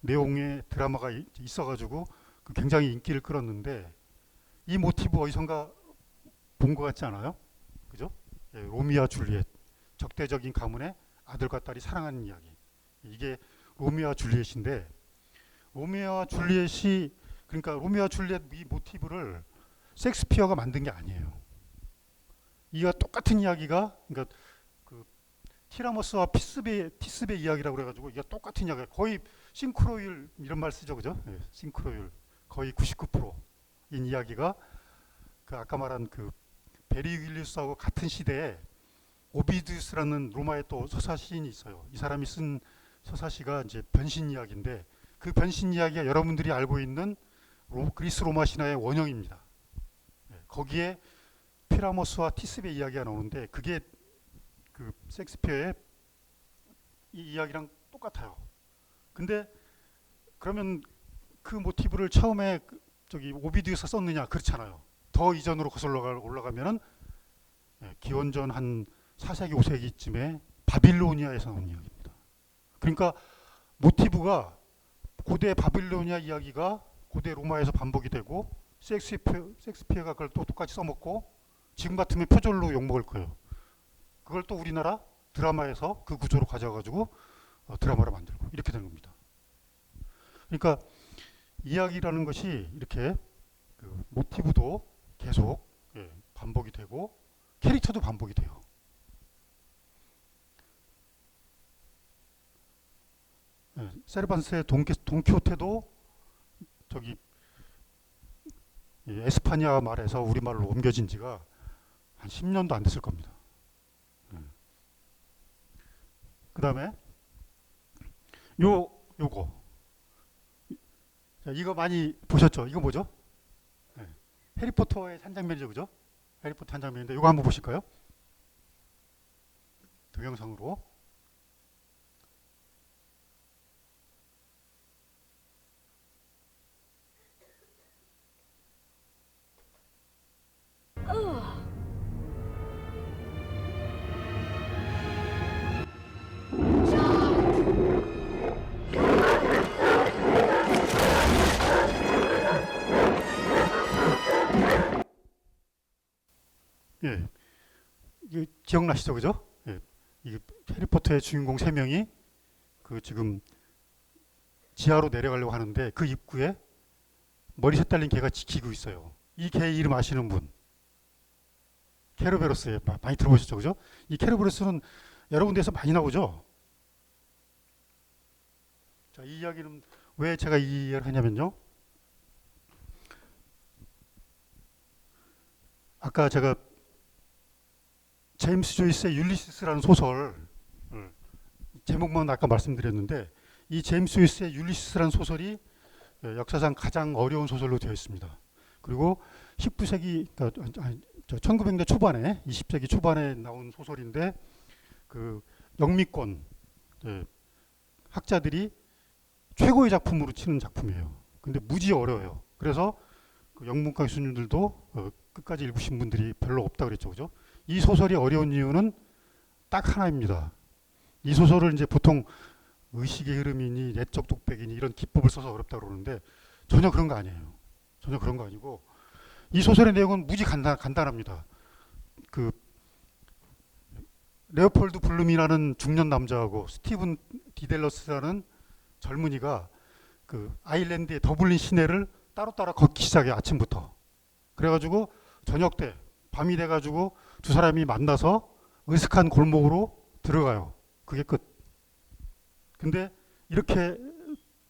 내용의 드라마가 있어가지고 그 굉장히 인기를 끌었는데 이 모티브 어디선가 본 것 같지 않아요? 그죠? 예, 로미오와 줄리엣, 적대적인 가문의 아들과 딸이 사랑하는 이야기. 이게 로미오와 줄리엣인데 로미오와 줄리엣이 그러니까 로미오와 줄리엣 이 모티브를 셰익스피어가 만든 게 아니에요. 이가 똑같은 이야기가 그러니까 그 티라머스와 티스베 이야기라고 그래가지고 이게 똑같은 이야기가 거의 싱크로율 이런 말 쓰죠, 그죠? 네, 싱크로율 거의 99%인 이야기가 그 아까 말한 그 베리 윌리스하고 같은 시대에 오비디우스라는 로마의 또 서사 시인이 있어요. 이 사람이 쓴 서사시가 이제 변신 이야기인데 그 변신 이야기가 여러분들이 알고 있는 그리스 로마 신화의 원형입니다. 네, 거기에 피라모스와 티스베 이야기가 나오는데 그게 그 셰익스피어의 이 이야기랑 똑같아요. 근데 그러면 그 모티브를 처음에 저기 오비디우스가 썼느냐? 그렇잖아요. 더 이전으로 거슬러 올라가면은 기원전 한 4세기 5세기쯤에 바빌로니아에서 나온 이야기입니다. 그러니까 모티브가 고대 바빌로니아 이야기가 고대 로마에서 반복이 되고 셰익스피어가 그걸 또 똑같이 써먹고 지금 같으면 표절로 욕먹을 거예요. 그걸 또 우리나라 드라마에서 그 구조로 가져가지고 드라마를 만들고 이렇게 되는 겁니다. 그러니까 이야기라는 것이 이렇게 그 모티브도 계속 반복이 되고 캐릭터도 반복이 돼요. 세르반스의 돈키호테도 저기 에스파냐 말에서 우리말로 옮겨진 지가 한 10년도 안 됐을 겁니다. 그 다음에 요거 자, 이거 많이 보셨죠? 이거 뭐죠? 해리포터의 한 장면이죠, 그죠? 해리포터 한 장면인데 이거 한번 보실까요? 동영상으로. 예, 이게 기억나시죠, 그죠? 예, 이게 해리포터의 주인공 3명이 그 지금 지하로 내려가려고 하는데 그 입구에 머리색 달린 개가 지키고 있어요. 이 개 이름 아시는 분? 케르베로스 많이 들어보셨죠, 그죠? 이 케르베로스는 여러 군데에서 많이 나오죠. 자, 이 이야기는 왜 제가 이 이야기를 하냐면요. 아까 제가 제임스 조이스의 율리시스라는 소설 제목만 아까 말씀드렸는데 이 제임스 조이스의 율리시스라는 소설이 역사상 가장 어려운 소설로 되어 있습니다. 그리고 19세기 그러니까 1900년대 초반에 20세기 초반에 나온 소설인데 그 영미권 학자들이 최고의 작품으로 치는 작품이에요. 근데 무지 어려워요. 그래서 그 영문과 교수님들도 끝까지 읽으신 분들이 별로 없다 그랬죠, 그죠? 이 소설이 어려운 이유는 딱 하나입니다. 이 소설을 이제 보통 의식의 흐름이니 내적 독백이니 이런 기법을 써서 어렵다 그러는데 전혀 그런 거 아니에요. 전혀 그런 거 아니고 이 소설의 내용은 무지 간단합니다. 그 레오폴드 블룸이라는 중년 남자하고 스티븐 디델러스라는 젊은이가 그 아일랜드의 더블린 시내를 따로따로 걷기 시작해 아침부터. 그래가지고 저녁 때 밤이 돼가지고 두 사람이 만나서 으슥한 골목으로 들어가요. 그게 끝. 근데 이렇게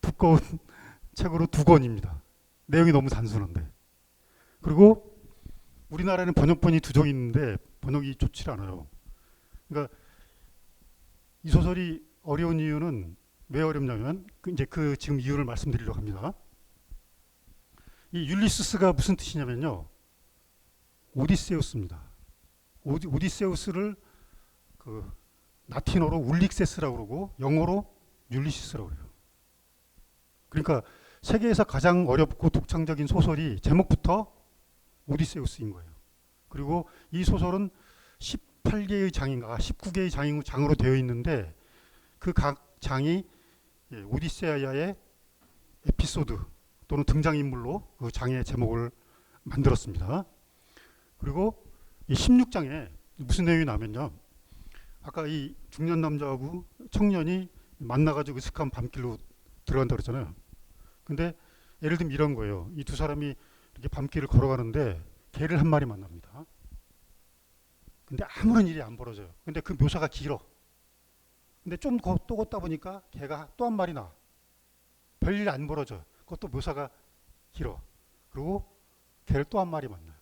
두꺼운 책으로 2권입니다. 내용이 너무 단순한데. 그리고 우리나라에는 번역본이 2종이 있는데 번역이 좋지 않아요. 그러니까 이 소설이 어려운 이유는 왜 어렵냐면 이제 그 지금 이유를 말씀드리려고 합니다. 이 율리시스가 무슨 뜻이냐면요. 오디세우스입니다. 오디세우스를 그 라틴어로 울릭세스라고 그러고 영어로 율리시스라고 그래요. 그러니까 세계에서 가장 어렵고 독창적인 소설이 제목부터 오디세우스인 거예요. 그리고 이 소설은 18개의 장인가 19개의 장으로 되어 있는데 그 각 장이 오디세아의 에피소드 또는 등장인물로 그 장의 제목을 만들었습니다. 그리고 이 16장에 무슨 내용이 나면요. 아까 이 중년 남자하고 청년이 만나가지고 으슥한 밤길로 들어간다고 그랬잖아요. 근데 예를 들면 이런 거예요. 이 두 사람이 이렇게 밤길을 걸어가는데 개를 한 마리 만납니다. 근데 아무런 일이 안 벌어져요. 근데 그 묘사가 길어. 근데 좀 또 걷다 보니까 개가 또 한 마리 나. 별일 안 벌어져. 그것도 묘사가 길어. 그리고 개를 또 한 마리 만나요.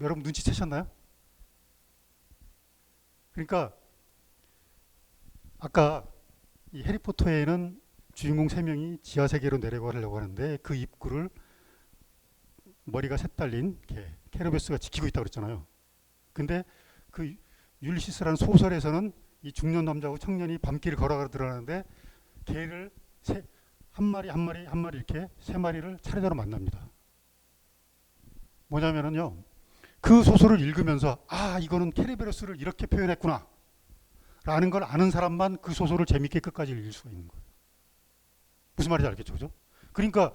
여러분 눈치채셨나요? 그러니까 아까 이 해리포터에는 주인공 3명이 지하세계로 내려가려고 하는데 그 입구를 머리가 셋 달린 케르베스가 지키고 있다고 그랬잖아요. 근데 그 율리시스라는 소설에서는 이 중년 남자하고 청년이 밤길을 걸어가 들어가는데 개를 한 마리 이렇게 3마리를 차례대로 만납니다. 뭐냐면은요. 그 소설을 읽으면서 아 이거는 케르베로스를 이렇게 표현했구나 라는 걸 아는 사람만 그 소설을 재밌게 끝까지 읽을 수가 있는 거예요. 무슨 말인지 알겠죠? 그죠? 그러니까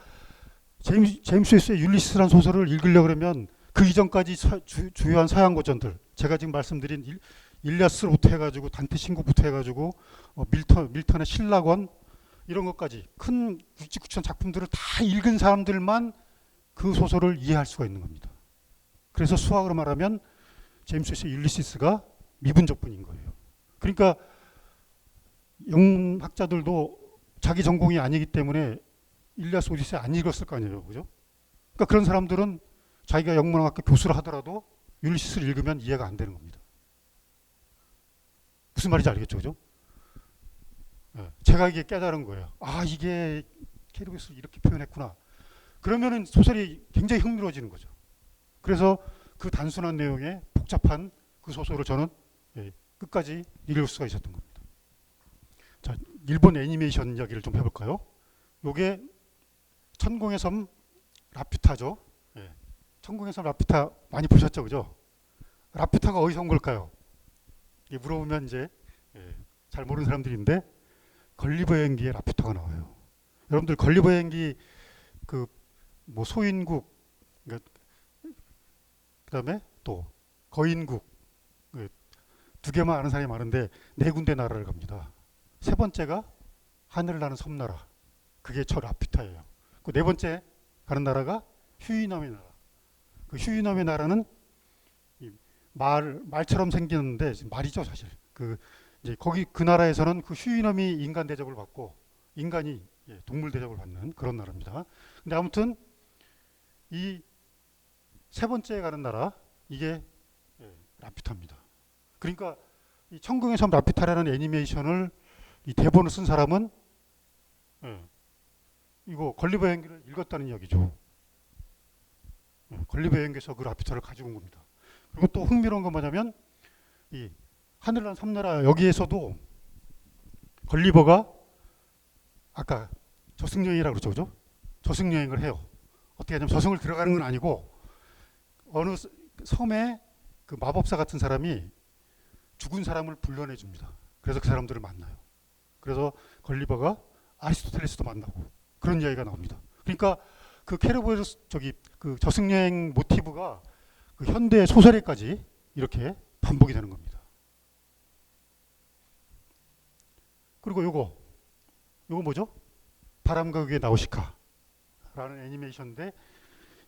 제임스 웨스의 율리시스라는 소설을 읽으려고 그러면 그 이전까지 주요한 서양 고전들 제가 지금 말씀드린 일리아스부터 해가지고 단테 신곡부터 해가지고 밀턴의 신라권 이런 것까지 큰 69천 작품들을 다 읽은 사람들만 그 소설을 이해할 수가 있는 겁니다. 그래서 수학으로 말하면 제임스 웨스의 율리시스가 미분적분인 거예요. 그러니까 영문학자들도 자기 전공이 아니기 때문에 일리아스 오디세이 안 읽었을 거 아니에요. 그죠? 그러니까 그런 사람들은 자기가 영문학과 교수를 하더라도 율리시스를 읽으면 이해가 안 되는 겁니다. 무슨 말인지 알겠죠? 그죠? 네, 제가 이게 깨달은 거예요. 아 이게 케르베스를 이렇게 표현했구나. 그러면은 소설이 굉장히 흥미로워지는 거죠. 그래서 그 단순한 내용에 복잡한 그 소설을 저는 끝까지 읽을 수가 있었던 겁니다. 자, 일본 애니메이션 이야기를 좀 해볼까요? 요게 천공의 섬 라퓨타죠. 예. 천공의 섬 라퓨타 많이 보셨죠, 그죠? 라퓨타가 어디서 온 걸까요? 물어보면 이제 잘 모르는 사람들인데 걸리버 여행기에 라퓨타가 나와요. 여러분들 걸리버 여행기 그 뭐 소인국 그다음에 또 거인국 두 개만 아는 사람이 많은데 4군데 나라를 갑니다. 세 번째가 하늘을 나는 섬나라. 그게 저 라퓨타예요. 그 4번째 가는 나라가 휴이남의 나라. 그 휴이남의 나라는 말처럼 생겼는데 말이죠 사실. 그 이제 거기 그 나라에서는 그 휴이남이 인간 대접을 받고 인간이 동물 대접을 받는 그런 나라입니다. 근데 아무튼 이 세 번째 가는 나라 이게 라퓨타입니다. 그러니까 이 천공의 섬 라퓨타라는 애니메이션을 이 대본을 쓴 사람은 이거 걸리버 여행기를 읽었다는 이야기죠. 걸리버 여행기에서 그 라퓨타를 가지고 온 겁니다. 그리고 또 흥미로운 건 뭐냐면 이 하늘난 섬나라 여기에서도 걸리버가 아까 저승여행이라고 그러죠, 그죠? 저승여행을 해요. 어떻게 하냐면 저승을 들어가는 건 아니고 어느 섬에 그 마법사 같은 사람이 죽은 사람을 불러내 줍니다. 그래서 그 사람들을 만나요. 그래서 걸리버가 아리스토텔레스도 만나고 그런 이야기가 나옵니다. 그러니까 그 케르베로스 그 저승여행 모티브가 그 현대 소설에까지 이렇게 반복이 되는 겁니다. 그리고 요거 뭐죠? 바람과 그의 나우시카라는 애니메이션인데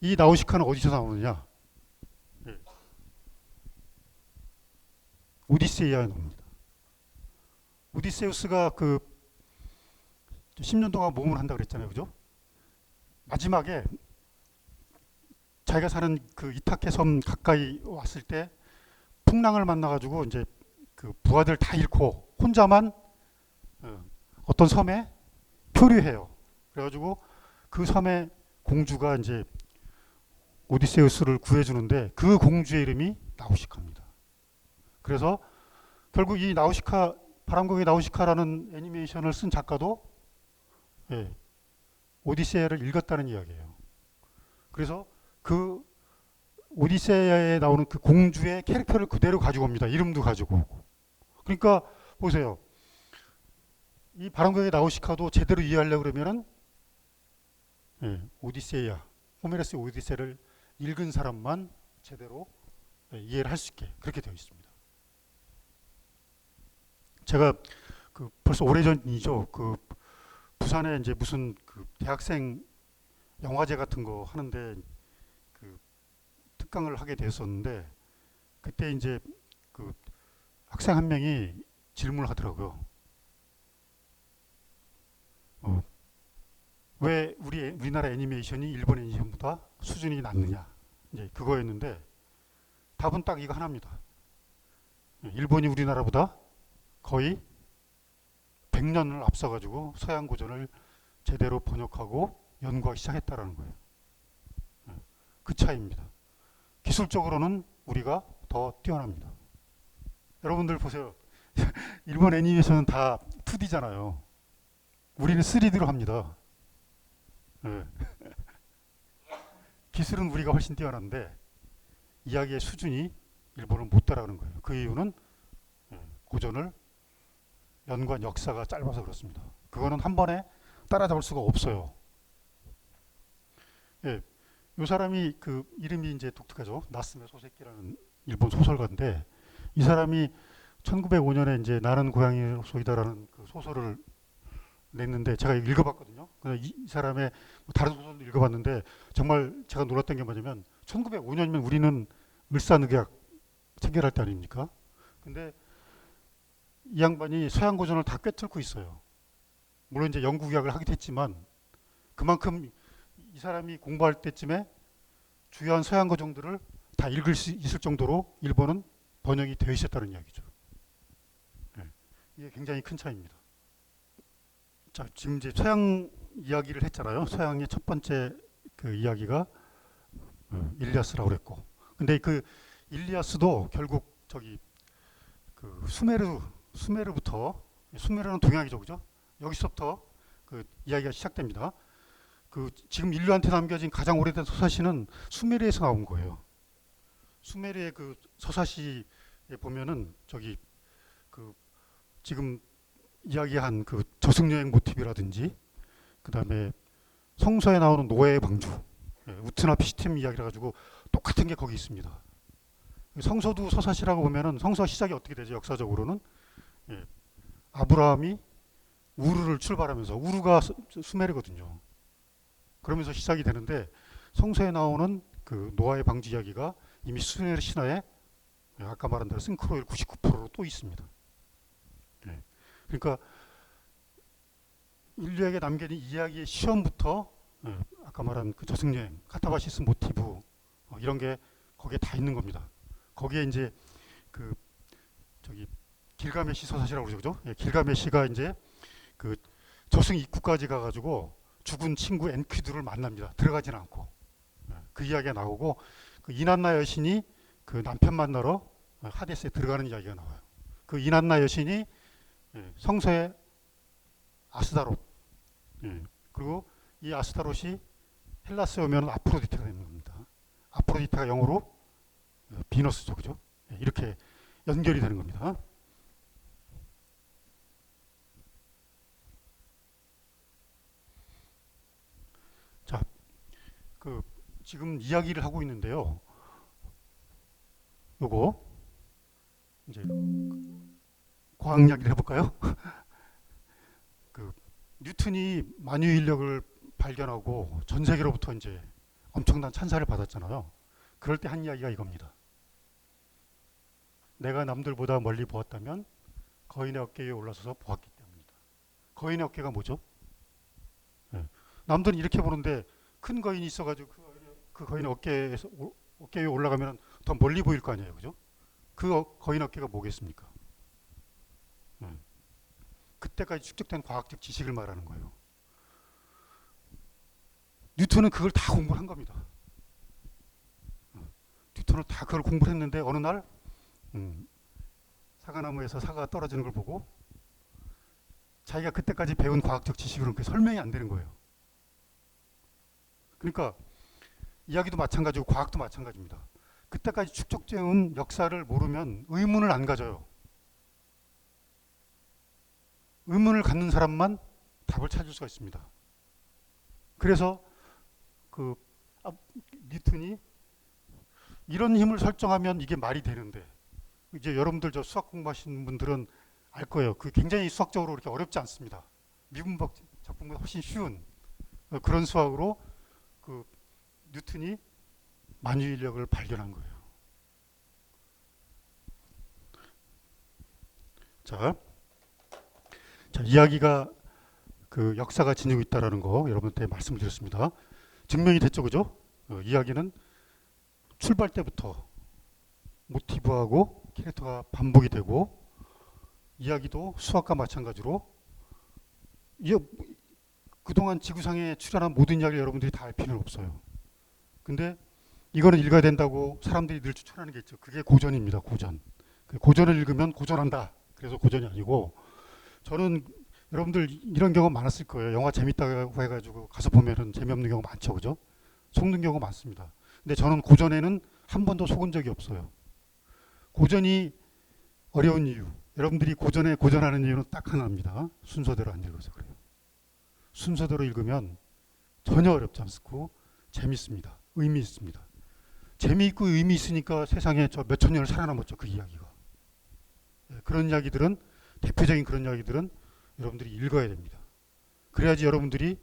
이 나우시카는 어디서 나오느냐? 오디세이아에 나옵니다. 오디세우스가 그 10년 동안 모험을 한다 그랬잖아요, 그죠? 마지막에 자기가 사는 그 이타케 섬 가까이 왔을 때 풍랑을 만나가지고 이제 그 부하들 다 잃고 혼자만 어떤 섬에 표류해요. 그래가지고 그 섬의 공주가 이제 오디세우스를 구해주는데 그 공주의 이름이 나우시카입니다. 그래서 결국 이 나우시카, 바람고개 나우시카라는 애니메이션을 쓴 작가도 예, 오디세이를 읽었다는 이야기예요. 그래서 그 오디세이에 나오는 그 공주의 캐릭터를 그대로 가지고 옵니다. 이름도 가지고 오고. 그러니까 보세요. 이 바람고개 나우시카도 제대로 이해하려고 그러면은 예, 오디세이야, 호메로스의 오디세이를 읽은 사람만 제대로 예, 이해를 할 수 있게 그렇게 되어 있습니다. 제가 그 벌써 오래전이죠. 그 부산에 이제 무슨 그 대학생 영화제 같은 거 하는데 그 특강을 하게 됐었는데 그때 이제 그 학생 한 명이 질문을 하더라고요. 왜 우리나라 애니메이션이 일본 애니메이션보다 수준이 낮느냐, 이제 그거였는데 답은 딱 이거 하나입니다. 일본이 우리나라보다 거의 100년을 앞서가지고 서양 고전을 제대로 번역하고 연구하기 시작했다라는 거예요. 그 차이입니다. 기술적으로는 우리가 더 뛰어납니다. 여러분들 보세요. 일본 애니메이션은 다 2D잖아요. 우리는 3D로 합니다. 네. 기술은 우리가 훨씬 뛰어난데 이야기의 수준이 일본은 못 따라가는 거예요. 그 이유는 고전을 연구한 역사가 짧아서 그렇습니다. 그거는 한 번에 따라잡을 수가 없어요. 예, 이 사람이 그 이름이 이제 독특하죠. 나스메 소세키라는 일본 소설가인데 이 사람이 1905년에 이제 나는 고양이 소이다라는 그 소설을 냈는데 제가 읽어봤거든요. 이 사람의 뭐 다른 소설도 읽어봤는데 정말 제가 놀랐던 게 뭐냐면 1905년이면 우리는 을사늑약 체결할 때 아닙니까? 근데 이 양반이 서양 고전을 다 꿰뚫고 있어요. 물론 이제 영국 의학을 하기도 했지만 그만큼 이 사람이 공부할 때쯤에 주요한 서양 고전들을 다 읽을 수 있을 정도로 일본은 번역이 되어 있었다는 이야기죠. 네. 이게 굉장히 큰 차이입니다. 자, 지금 이제 서양 이야기를 했잖아요. 서양의 첫 번째 그 이야기가 일리아스라고 그랬고, 근데 그 일리아스도 결국 저기 그 수메르부터, 수메르는 동양이죠, 그죠? 여기서부터 그 이야기가 시작됩니다. 그 지금 인류한테 남겨진 가장 오래된 서사시는 수메르에서 나온 거예요. 수메르의 그 서사시에 보면은 저기 그 지금 이야기한 그 저승여행 모티브라든지 그 다음에 성서에 나오는 노예의 방주, 우트나피 시스템 이야기를 가지고 똑같은 게 거기 있습니다. 성서도 서사시라고 보면은 성서 시작이 어떻게 되죠? 역사적으로는 아브라함이 우르를 출발하면서 우르가 수메르거든요. 그러면서 시작이 되는데 성서에 나오는 그 노아의 방주 이야기가 이미 수메르 신화에 아까 말한 대로 싱크로율 99%로 또 있습니다. 그러니까 인류에게 남겨진 이야기의 시험부터 아까 말한 그 저승여행, 카타바시스 모티브 이런 게 거기에 다 있는 겁니다. 거기에 이제 그 저기 길가메시 서사시라고 그러죠, 그죠? 길가메시가 이제 그 저승 입구까지 가가지고 죽은 친구 엔퀴두를 만납니다. 들어가진 않고 그 이야기가 나오고 그 이난나 여신이 그 남편 만나러 하데스에 들어가는 이야기가 나와요. 그 이난나 여신이 성서의 아스다롯, 그리고 이 아스다롯이 헬라스에 오면 아프로디테가 되는 겁니다. 아프로디테가 영어로 비너스죠, 그죠? 이렇게 연결이 되는 겁니다. 자, 그 지금 이야기를 하고 있는데요. 요거 이제 과학 이야기를 해볼까요? 그 뉴턴이 만유 인력을 발견하고 전 세계로부터 이제 엄청난 찬사를 받았잖아요. 그럴 때 한 이야기가 이겁니다. 내가 남들보다 멀리 보았다면 거인의 어깨 위에 올라서서 보았기 때문이다. 거인의 어깨가 뭐죠? 남들은 이렇게 보는데 큰 거인이 있어가지고 그 거인의 어깨 위에 올라가면 더 멀리 보일 거 아니에요, 그죠? 그 거인 어깨가 뭐겠습니까? 그때까지 축적된 과학적 지식을 말하는 거예요. 뉴턴은 그걸 다 공부를 한 겁니다. 뉴턴은 다 그걸 공부를 했는데 어느 날 사과나무에서 사과가 떨어지는 걸 보고 자기가 그때까지 배운 과학적 지식으로는 그게 설명이 안 되는 거예요. 그러니까 이야기도 마찬가지고 과학도 마찬가지입니다. 그때까지 축적되어온 역사를 모르면 의문을 안 가져요. 의문을 갖는 사람만 답을 찾을 수가 있습니다. 그래서 뉴턴이 이런 힘을 설정하면 이게 말이 되는데, 이제 여러분들 저 수학 공부하시는 분들은 알 거예요. 그 굉장히 수학적으로 그렇게 어렵지 않습니다. 미분법 작품보다 훨씬 쉬운 그런 수학으로 그 뉴턴이 만유인력을 발견한 거예요. 자, 이야기가 그 역사가 지니고 있다라는 거 여러분한테 말씀을 드렸습니다. 증명이 됐죠, 그죠? 이야기는 출발 때부터 모티브하고 캐릭터가 반복이 되고, 이야기도 수학과 마찬가지로 그동안 지구상에 출연한 모든 이야기를 여러분들이 다 알 필요는 없어요. 근데 이거는 읽어야 된다고 사람들이 늘 추천하는 게 있죠. 그게 고전입니다. 고전. 고전을 읽으면 고전한다. 그래서 고전이 아니고, 저는 여러분들 이런 경우 많았을 거예요. 영화 재밌다고 해가지고 가서 보면은 재미없는 경우 많죠, 그죠? 속는 경우 많습니다. 근데 저는 고전에는 한 번도 속은 적이 없어요. 고전이 어려운 이유, 여러분들이 고전에 고전하는 이유는 딱 하나입니다. 순서대로 안 읽어서 그래요. 순서대로 읽으면 전혀 어렵지 않고 재밌습니다. 의미 있습니다. 재미있고 의미 있으니까 세상에 저 몇천 년을 살아남았죠, 그 이야기가. 그런 이야기들은, 대표적인 그런 이야기들은 여러분들이 읽어야 됩니다. 그래야지 여러분들이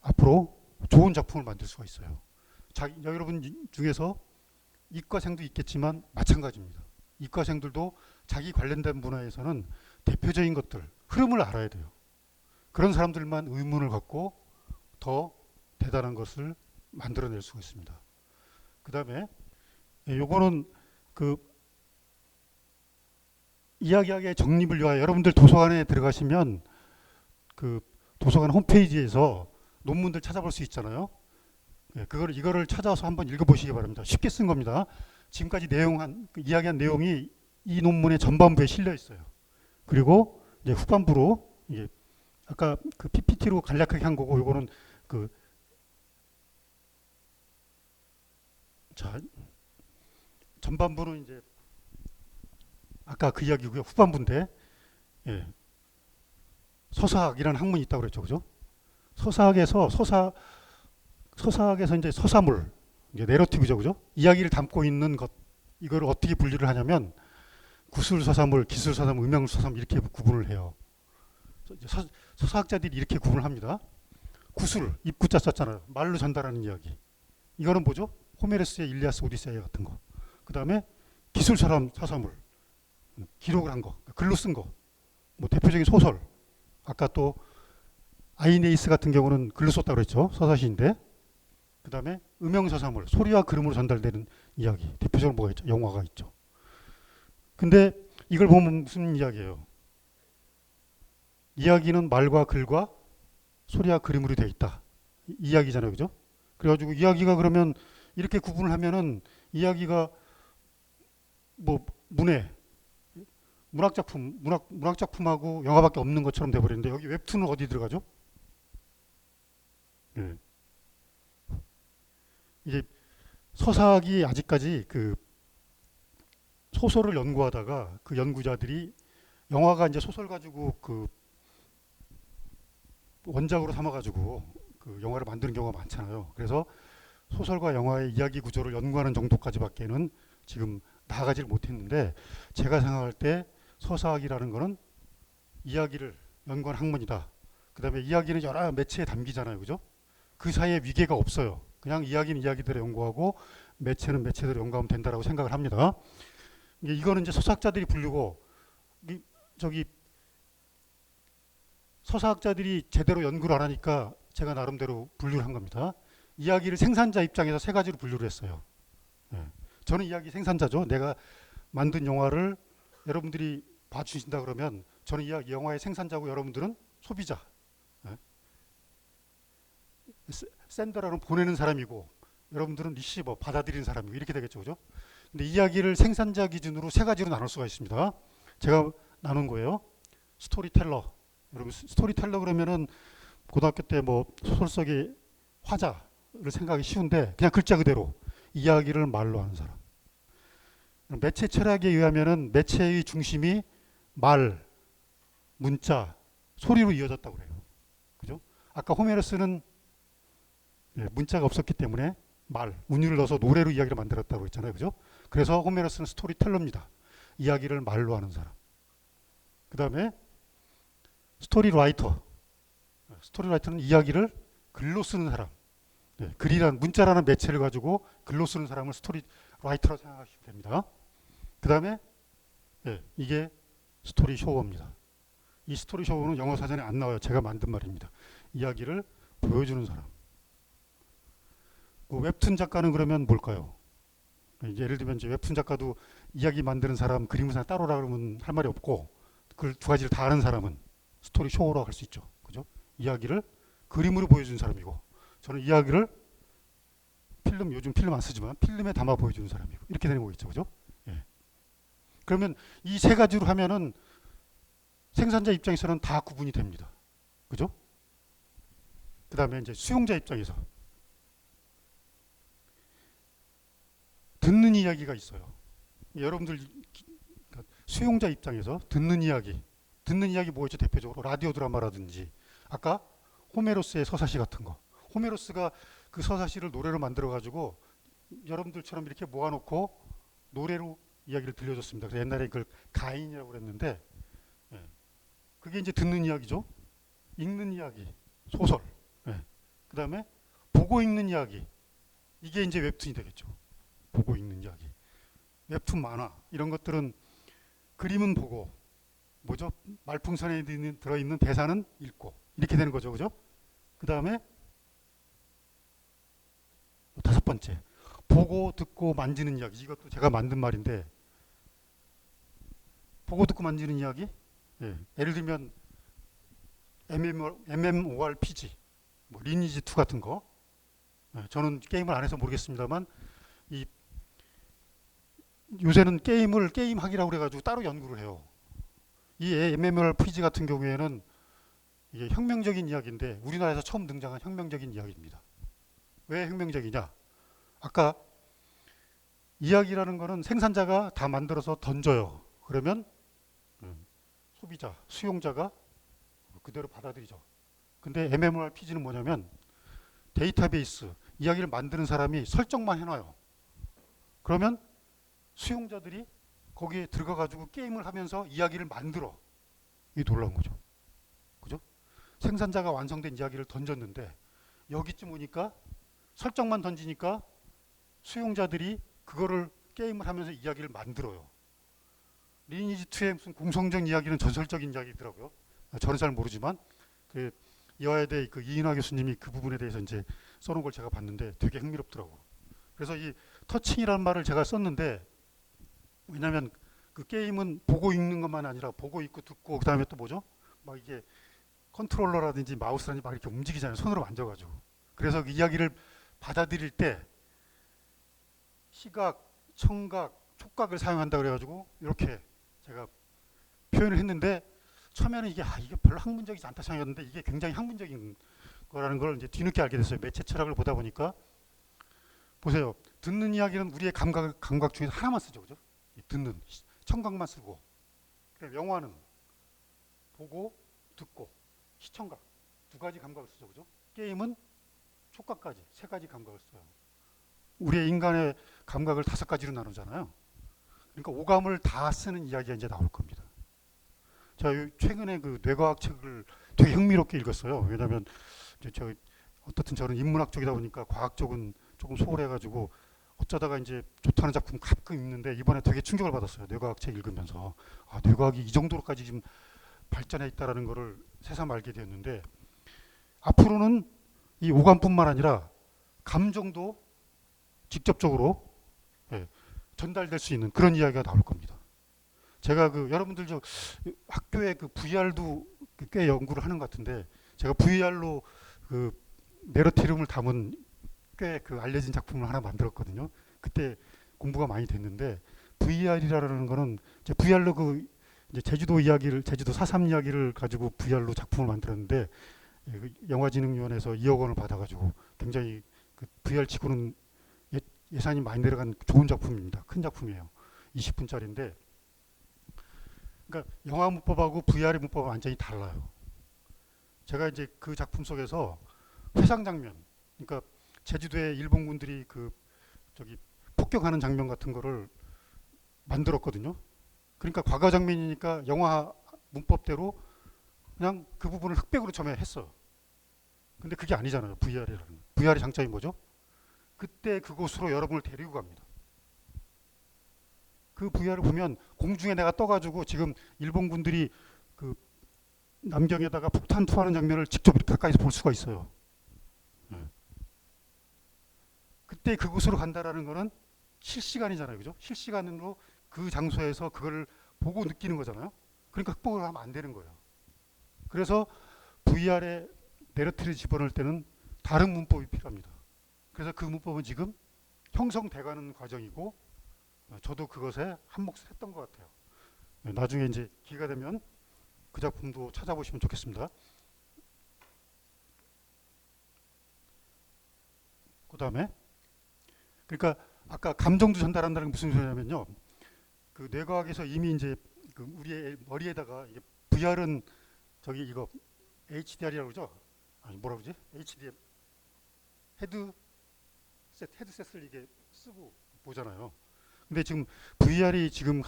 앞으로 좋은 작품을 만들 수가 있어요. 여러분 중에서 이과생도 있겠지만 마찬가지입니다. 이과생들도 자기 관련된 분야에서는 대표적인 것들, 흐름을 알아야 돼요. 그런 사람들만 의문을 갖고 더 대단한 것을 만들어낼 수가 있습니다. 그 다음에 요거는 그 이야기하기의 정립을 위하여 여러분들 도서관에 들어가시면 그 도서관 홈페이지에서 논문들 찾아볼 수 있잖아요. 이거를 찾아서 한번 읽어보시기 바랍니다. 쉽게 쓴 겁니다. 지금까지 이야기한 내용이 이 논문의 전반부에 실려 있어요. 그리고 이제 후반부로 이게 아까 그 PPT로 간략하게 한 거고, 요거는 전반부는 이제 아까 그 이야기고요. 후반부인데, 서사학이라는 학문이 있다고 그랬죠, 그죠? 서사학에서 이제 서사물, 이제 내러티브죠, 그죠? 이야기를 담고 있는 것, 이걸 어떻게 분리를 하냐면 구술 서사물, 기술 서사물, 음영 서사물 이렇게 구분을 해요. 서사학자들이 이렇게 구분을 합니다. 구술, 입구자 썼잖아요. 말로 전달하는 이야기. 이거는 뭐죠? 호메로스의 일리아스 오디세이 같은 거. 그 다음에 기술 서사물, 기록을 한 거, 글로 쓴 거. 뭐 대표적인 소설. 아까 또 아이네이스 같은 경우는 글로 썼다고 그랬죠. 서사시인데. 그 다음에 음영서사물, 소리와 그림으로 전달되는 이야기. 대표적으로 뭐가 있죠? 영화가 있죠. 근데 이걸 보면 무슨 이야기예요? 이야기는 말과 글과 소리와 그림으로 되어 있다. 이야기잖아요, 그죠? 그래가지고 이야기가 그러면 이렇게 구분을 하면은 이야기가 뭐 문학작품하고 영화밖에 없는 것처럼 돼버리는데, 여기 웹툰은 어디 들어가죠? 이제 서사학이 아직까지 그 소설을 연구하다가 그 연구자들이 영화가 이제 소설 가지고 그 원작으로 삼아가지고 그 영화를 만드는 경우가 많잖아요. 그래서 소설과 영화의 이야기 구조를 연구하는 정도까지밖에는 지금 나아가지를 못했는데, 제가 생각할 때 서사학이라는 거는 이야기를 연구하는 학문이다. 그 다음에 이야기는 여러 매체에 담기잖아요, 그죠? 그 사이에 위계가 없어요. 그냥 이야기는 이야기대로 연구하고 매체는 매체대로 연구하면 된다라고 생각을 합니다. 이거는 이제 서사학자들이 부르고, 서사학자들이 제대로 연구를 안 하니까 제가 나름대로 분류를 한 겁니다. 이야기를 생산자 입장에서 세 가지로 분류를 했어요. 저는 이야기 생산자죠. 내가 만든 영화를 여러분들이 봐주신다 그러면 저는 이 영화의 생산자고 여러분들은 소비자. 샌더라는 보내는 사람이고, 여러분들은 리시버 받아들이는 사람이고 이렇게 되겠죠, 그죠? 근데 이야기를 생산자 기준으로 세 가지로 나눌 수가 있습니다. 제가 나눈 거예요. 스토리텔러. 여러분 스토리텔러 그러면은 고등학교 때 뭐 소설 속의 화자를 생각하기 쉬운데 그냥 글자 그대로 이야기를 말로 하는 사람. 매체 철학에 의하면은 매체의 중심이 말, 문자, 소리로 이어졌다고 그래요. 그죠? 아까 호메로스는 문자가 없었기 때문에 말, 운율을 넣어서 노래로 이야기를 만들었다고 했잖아요. 그죠? 그래서 호메로스는 스토리텔러입니다. 이야기를 말로 하는 사람. 그 다음에 스토리라이터. 스토리라이터는 이야기를 글로 쓰는 사람. 글이란 문자라는 매체를 가지고 글로 쓰는 사람을 스토리라이터로 생각하시면 됩니다. 그 다음에 이게 스토리쇼어입니다. 이 스토리쇼어는 영어 사전에 안 나와요. 제가 만든 말입니다. 이야기를 보여주는 사람. 그 웹툰 작가는 그러면 뭘까요? 이제 예를 들면 이제 웹툰 작가도 이야기 만드는 사람, 그림을 따로라 그러면 할 말이 없고 그 두 가지를 다 아는 사람은 스토리 쇼라고 할 수 있죠. 그죠? 이야기를 그림으로 보여주는 사람이고 저는 이야기를 요즘 필름 안 쓰지만 필름에 담아 보여주는 사람이고 이렇게 되는 거겠죠. 그죠? 예. 그러면 이 세 가지로 하면은 생산자 입장에서는 다 구분이 됩니다. 그죠? 그 다음에 이제 수용자 입장에서 듣는 이야기가 있어요. 여러분들 수용자 입장에서 듣는 이야기 뭐였죠? 대표적으로 라디오 드라마라든지 아까 호메로스의 서사시 같은 거. 호메로스가 그 서사시를 노래로 만들어 가지고 여러분들처럼 이렇게 모아놓고 노래로 이야기를 들려줬습니다. 그래서 옛날에 그걸 가인이라고 그랬는데 그게 이제 듣는 이야기죠. 읽는 이야기, 소설. 그 다음에 보고 읽는 이야기. 이게 이제 웹툰이 되겠죠. 보고 읽는 이야기. 웹툰 만화 이런 것들은 그림은 보고 뭐죠? 말풍선에 들어있는 대사는 읽고 이렇게 되는 거죠. 그죠? 그 다음에 다섯 번째 보고 듣고 만지는 이야기. 이것도 제가 만든 말인데 보고 듣고 만지는 이야기 예를 들면 MMORPG 뭐 리니지 2 같은 거 저는 게임을 안 해서 모르겠습니다만 요새는 게임학이라고 그래가지고 따로 연구를 해요. 이 MMORPG 같은 경우에는 이게 혁명적인 이야기인데 우리나라에서 처음 등장한 혁명적인 이야기입니다. 왜 혁명적이냐? 아까 이야기라는 거는 생산자가 다 만들어서 던져요. 그러면 소비자, 수용자가 그대로 받아들이죠. 근데 MMORPG는 뭐냐면 데이터베이스, 이야기를 만드는 사람이 설정만 해놔요. 그러면 수용자들이 거기에 들어가가지고 게임을 하면서 이야기를 만들어. 이게 놀라운 거죠. 그죠? 생산자가 완성된 이야기를 던졌는데 여기쯤 오니까 설정만 던지니까 수용자들이 그거를 게임을 하면서 이야기를 만들어요. 리니지 2의 무슨 공성적 이야기는 전설적인 이야기더라고요. 저는 잘 모르지만 그 이화여대 그 이인화 교수님이 그 부분에 대해서 이제 써놓은 걸 제가 봤는데 되게 흥미롭더라고. 그래서 이 터칭이라는 말을 제가 썼는데 왜냐하면 그 게임은 보고 읽는 것만 아니라 보고 읽고 듣고 그 다음에 또 뭐죠? 막 이게 컨트롤러라든지 마우스라든지 막 이렇게 움직이잖아요. 손으로 만져가지고. 그래서 그 이야기를 받아들일 때 시각, 청각, 촉각을 사용한다 그래가지고 이렇게 제가 표현을 했는데 처음에는 이게 별로 학문적이지 않다 생각했는데 이게 굉장히 학문적인 거라는 걸 이제 뒤늦게 알게 됐어요. 매체 철학을 보다 보니까 보세요. 듣는 이야기는 우리의 감각 중에서 하나만 쓰죠, 그죠? 듣는 청각만 쓰고, 영화는 보고 듣고 시청각 두 가지 감각을 쓰죠, 그죠? 게임은 촉각까지 세 가지 감각을 써요. 우리의 인간의 감각을 다섯 가지로 나누잖아요. 그러니까 오감을 다 쓰는 이야기가 이제 나올 겁니다. 제가 최근에 그 뇌과학 책을 되게 흥미롭게 읽었어요. 왜냐하면 어떻든 저는 인문학 쪽이다 보니까 과학 쪽은 조금 소홀해가지고 어쩌다가 이제 좋다는 작품 가끔 읽는데 이번에 되게 충격을 받았어요. 뇌과학 책 읽으면서 뇌과학이 이 정도로까지 지금 발전해 있다라는 거를 새삼 알게 되었는데 앞으로는 이 오감뿐만 아니라 감정도 직접적으로 전달될 수 있는 그런 이야기가 나올 겁니다. 제가 여러분들 학교에 VR도 꽤 연구를 하는 것 같은데 제가 VR로 그 네러티름을 담은 꽤 그 알려진 작품을 하나 만들었거든요. 그때 공부가 많이 됐는데 VR이라는 거는 이제 VR로 그 이제 제주도 이야기를 제주도 4.3 이야기를 가지고 VR로 작품을 만들었는데 그 영화진흥위원회에서 2억 원을 받아가지고 굉장히 그 VR 치고는 예산이 많이 내려간 좋은 작품입니다. 큰 작품이에요. 20분짜리인데 그러니까 영화 문법하고 VR의 문법은 완전히 달라요. 제가 이제 그 작품 속에서 회상 장면, 그러니까 제주도에 일본군들이 그 저기 폭격하는 장면 같은 거를 만들었거든요. 그러니까 과거 장면이니까 영화 문법대로 그냥 그 부분을 흑백으로 처음에 했어. 근데 그게 아니잖아요. VR이라는. VR의 장점이 뭐죠? 그때 그곳으로 여러분을 데리고 갑니다. 그 VR을 보면 공중에 내가 떠가지고 지금 일본군들이 그 남경에다가 폭탄 투하하는 장면을 직접 이렇게 가까이서 볼 수가 있어요. 그때 그곳으로 간다라는 거는 실시간이잖아요. 그죠? 실시간으로 그 장소에서 그걸 보고 느끼는 거잖아요. 그러니까 흑백으로 하면 안 되는 거예요. 그래서 VR에 내러티를 집어넣을 때는 다른 문법이 필요합니다. 그래서 그 문법은 지금 형성돼가는 과정이고 저도 그것에 한몫을 했던 것 같아요. 나중에 이제 기회가 되면 그 작품도 찾아보시면 좋겠습니다. 그 다음에 그러니까 아까 감정도 전달한다는 게 무슨 소리냐면요. 그 뇌과학에서 이미 이제 그 우리의 머리에다가 이게 VR은 저기 이거 HDR이라고 그러죠? 아니 뭐라 그러지? HDR 헤드셋을 이게 쓰고 보잖아요. 근데 지금 VR이 지금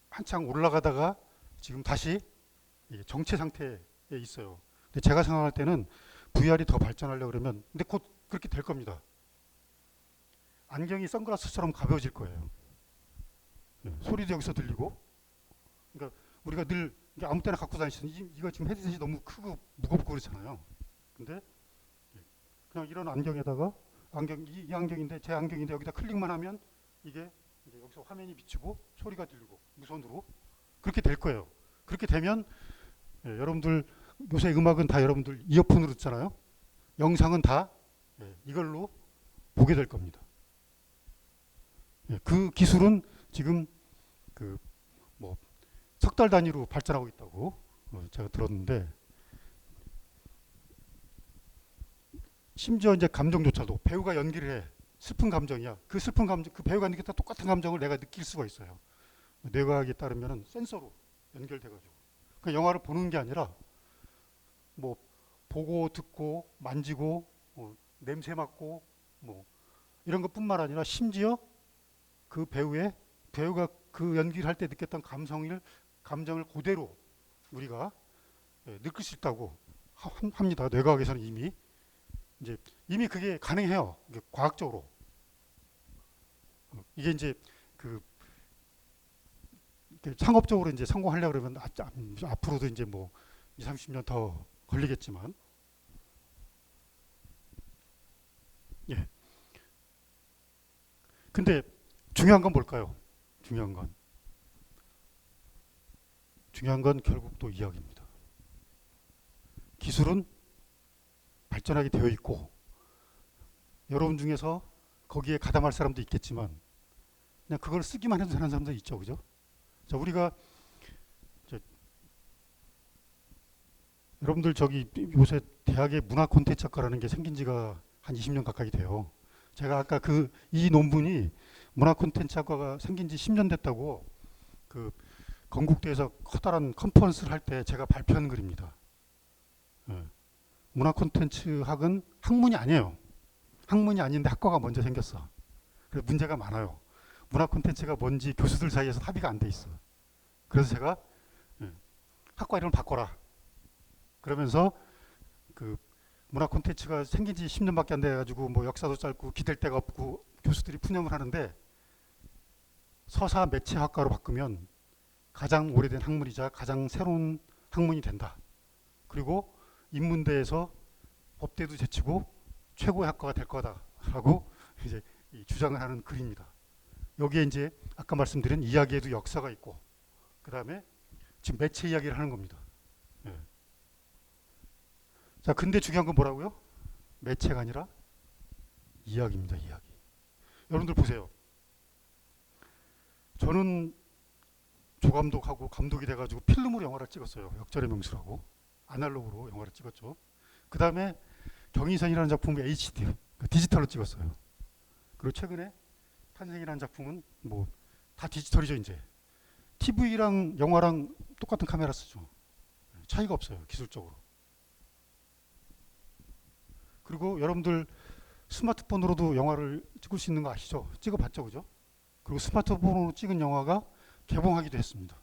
한창 올라가다가 지금 다시 정체 상태에 있어요. 근데 제가 생각할 때는 VR이 더 발전하려고 그러면 근데 곧 그렇게 될 겁니다. 안경이 선글라스처럼 가벼워질 거예요. 소리도 여기서 들리고. 그러니까 우리가 늘 아무 때나 갖고 다니시는 이거 지금 헤드셋이 너무 크고 무겁고 그렇잖아요. 근데 그냥 이런 안경에다가 이 안경인데 제 안경인데 여기다 클릭만 하면 이게 이제 여기서 화면이 비치고 소리가 들리고 무선으로 그렇게 될 거예요. 그렇게 되면 여러분들 요새 음악은 다 여러분들 이어폰으로 듣잖아요. 영상은 다 이걸로 보게 될 겁니다. 그 기술은 지금 그 뭐 석 달 단위로 발전하고 있다고 제가 들었는데 심지어 이제 감정조차도 배우가 연기를 해 슬픈 감정이야. 그 슬픈 감정, 그 배우가 느꼈다 똑같은 감정을 내가 느낄 수가 있어요. 뇌과학에 따르면은 센서로 연결돼가지고. 그 영화를 보는 게 아니라 뭐 보고 듣고 만지고 냄새 맡고 뭐 이런 것뿐만 아니라 심지어 그 배우가 그 연기를 할 때 느꼈던 감정을 그대로 우리가 느낄 수 있다고 합니다. 뇌과학에서는 이미 그게 가능해요. 이게 과학적으로. 이게 이제 그 상업적으로 이제 성공하려고 그러면 앞으로도 이제 뭐 20, 30년 더 걸리겠지만 예. 근데 중요한 건 뭘까요? 중요한 건 결국 또 이야기입니다. 기술은 발전하게 되어 있고 여러분 중에서 거기에 가담할 사람도 있겠지만 그냥 그걸 쓰기만 해도 되는 사람도 있죠. 그죠? 자, 우리가 여러분들 저기 요새 대학에 문화 콘텐츠 학과라는 게 생긴 지가 한 20년 가까이 돼요. 제가 아까 이 논문이 문화 콘텐츠 학과가 생긴 지 10년 됐다고 그 건국대에서 커다란 컨퍼런스를 할 때 제가 발표한 글입니다. 문화 콘텐츠 학은 학문이 아니에요. 학문이 아닌데 학과가 먼저 생겼어. 그래서 문제가 많아요. 문화 콘텐츠가 뭔지 교수들 사이에서 합의가 안 돼 있어. 그래서 제가 학과 이름을 바꿔라. 그러면서 그 문화 콘텐츠가 생긴 지 10년밖에 안 돼가지고 뭐 역사도 짧고 기댈 데가 없고 교수들이 푸념을 하는데 서사 매체학과로 바꾸면 가장 오래된 학문이자 가장 새로운 학문이 된다. 그리고 인문대에서 법대도 제치고 최고의 학과가 될 거다라고 이제 주장을 하는 글입니다. 여기에 이제 아까 말씀드린 이야기에도 역사가 있고 그 다음에 지금 매체 이야기를 하는 겁니다. 자, 근데 중요한 건 뭐라고요? 매체가 아니라 이야기입니다. 이야기. 여러분들 보세요. 저는 조감독하고 감독이 돼가지고 필름으로 영화를 찍었어요. 역절의 명수라고. 아날로그로 영화를 찍었죠. 그 다음에 경인선이라는 작품을 HD, 디지털로 찍었어요. 그리고 최근에 탄생이라는 작품은 뭐 다 디지털이죠. 이제 TV랑 영화랑 똑같은 카메라 쓰죠. 차이가 없어요. 기술적으로. 그리고 여러분들 스마트폰으로도 영화를 찍을 수 있는 거 아시죠? 찍어봤죠, 그죠? 그리고 스마트폰으로 찍은 영화가 개봉하기도 했습니다.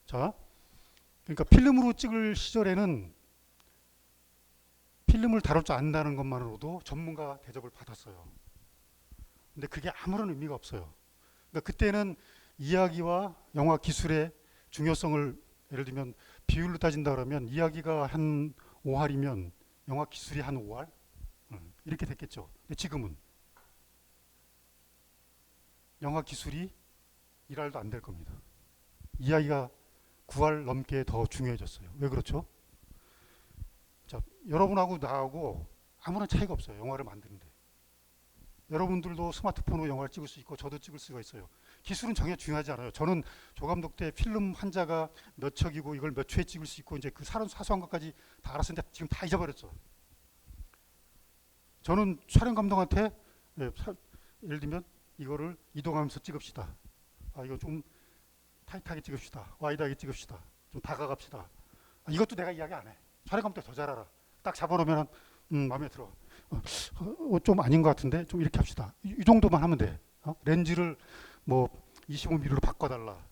자, 그러니까 필름으로 찍을 시절에는 필름을 다룰 줄 안다는 것만으로도 전문가 대접을 받았어요. 근데 그게 아무런 의미가 없어요. 그러니까 그때는 이야기와 영화 기술의 중요성을 예를 들면 비율로 따진다 그러면 이야기가 한 5할이면 영화 기술이 한 5할? 이렇게 됐겠죠. 근데 지금은 영화 기술이 1할도 안 될 겁니다. 이야기가 9할 넘게 더 중요해졌어요. 왜 그렇죠? 자, 여러분하고 나하고 아무런 차이가 없어요. 영화를 만드는데. 여러분들도 스마트폰으로 영화를 찍을 수 있고 저도 찍을 수가 있어요. 기술은 전혀 중요하지 않아요. 저는 조감독 때 필름 한자가 몇 척이고 이걸 몇 초에 찍을 수 있고 이제 그 사소한 것까지 다 알았었는데 지금 다 잊어버렸죠. 저는 촬영 감독한테 예를 들면 이거를 이동하면서 찍읍시다. 아, 이거 좀 타이트하게 찍읍시다. 와이드하게 찍읍시다. 좀 다가갑시다. 아, 이것도 내가 이야기 안 해. 촬영 감독 더 잘 알아. 딱 잡아놓으면 마음에 들어. 좀 아닌 것 같은데 좀 이렇게 합시다. 이 정도만 하면 돼. 렌즈를 뭐 25mm로 바꿔달라.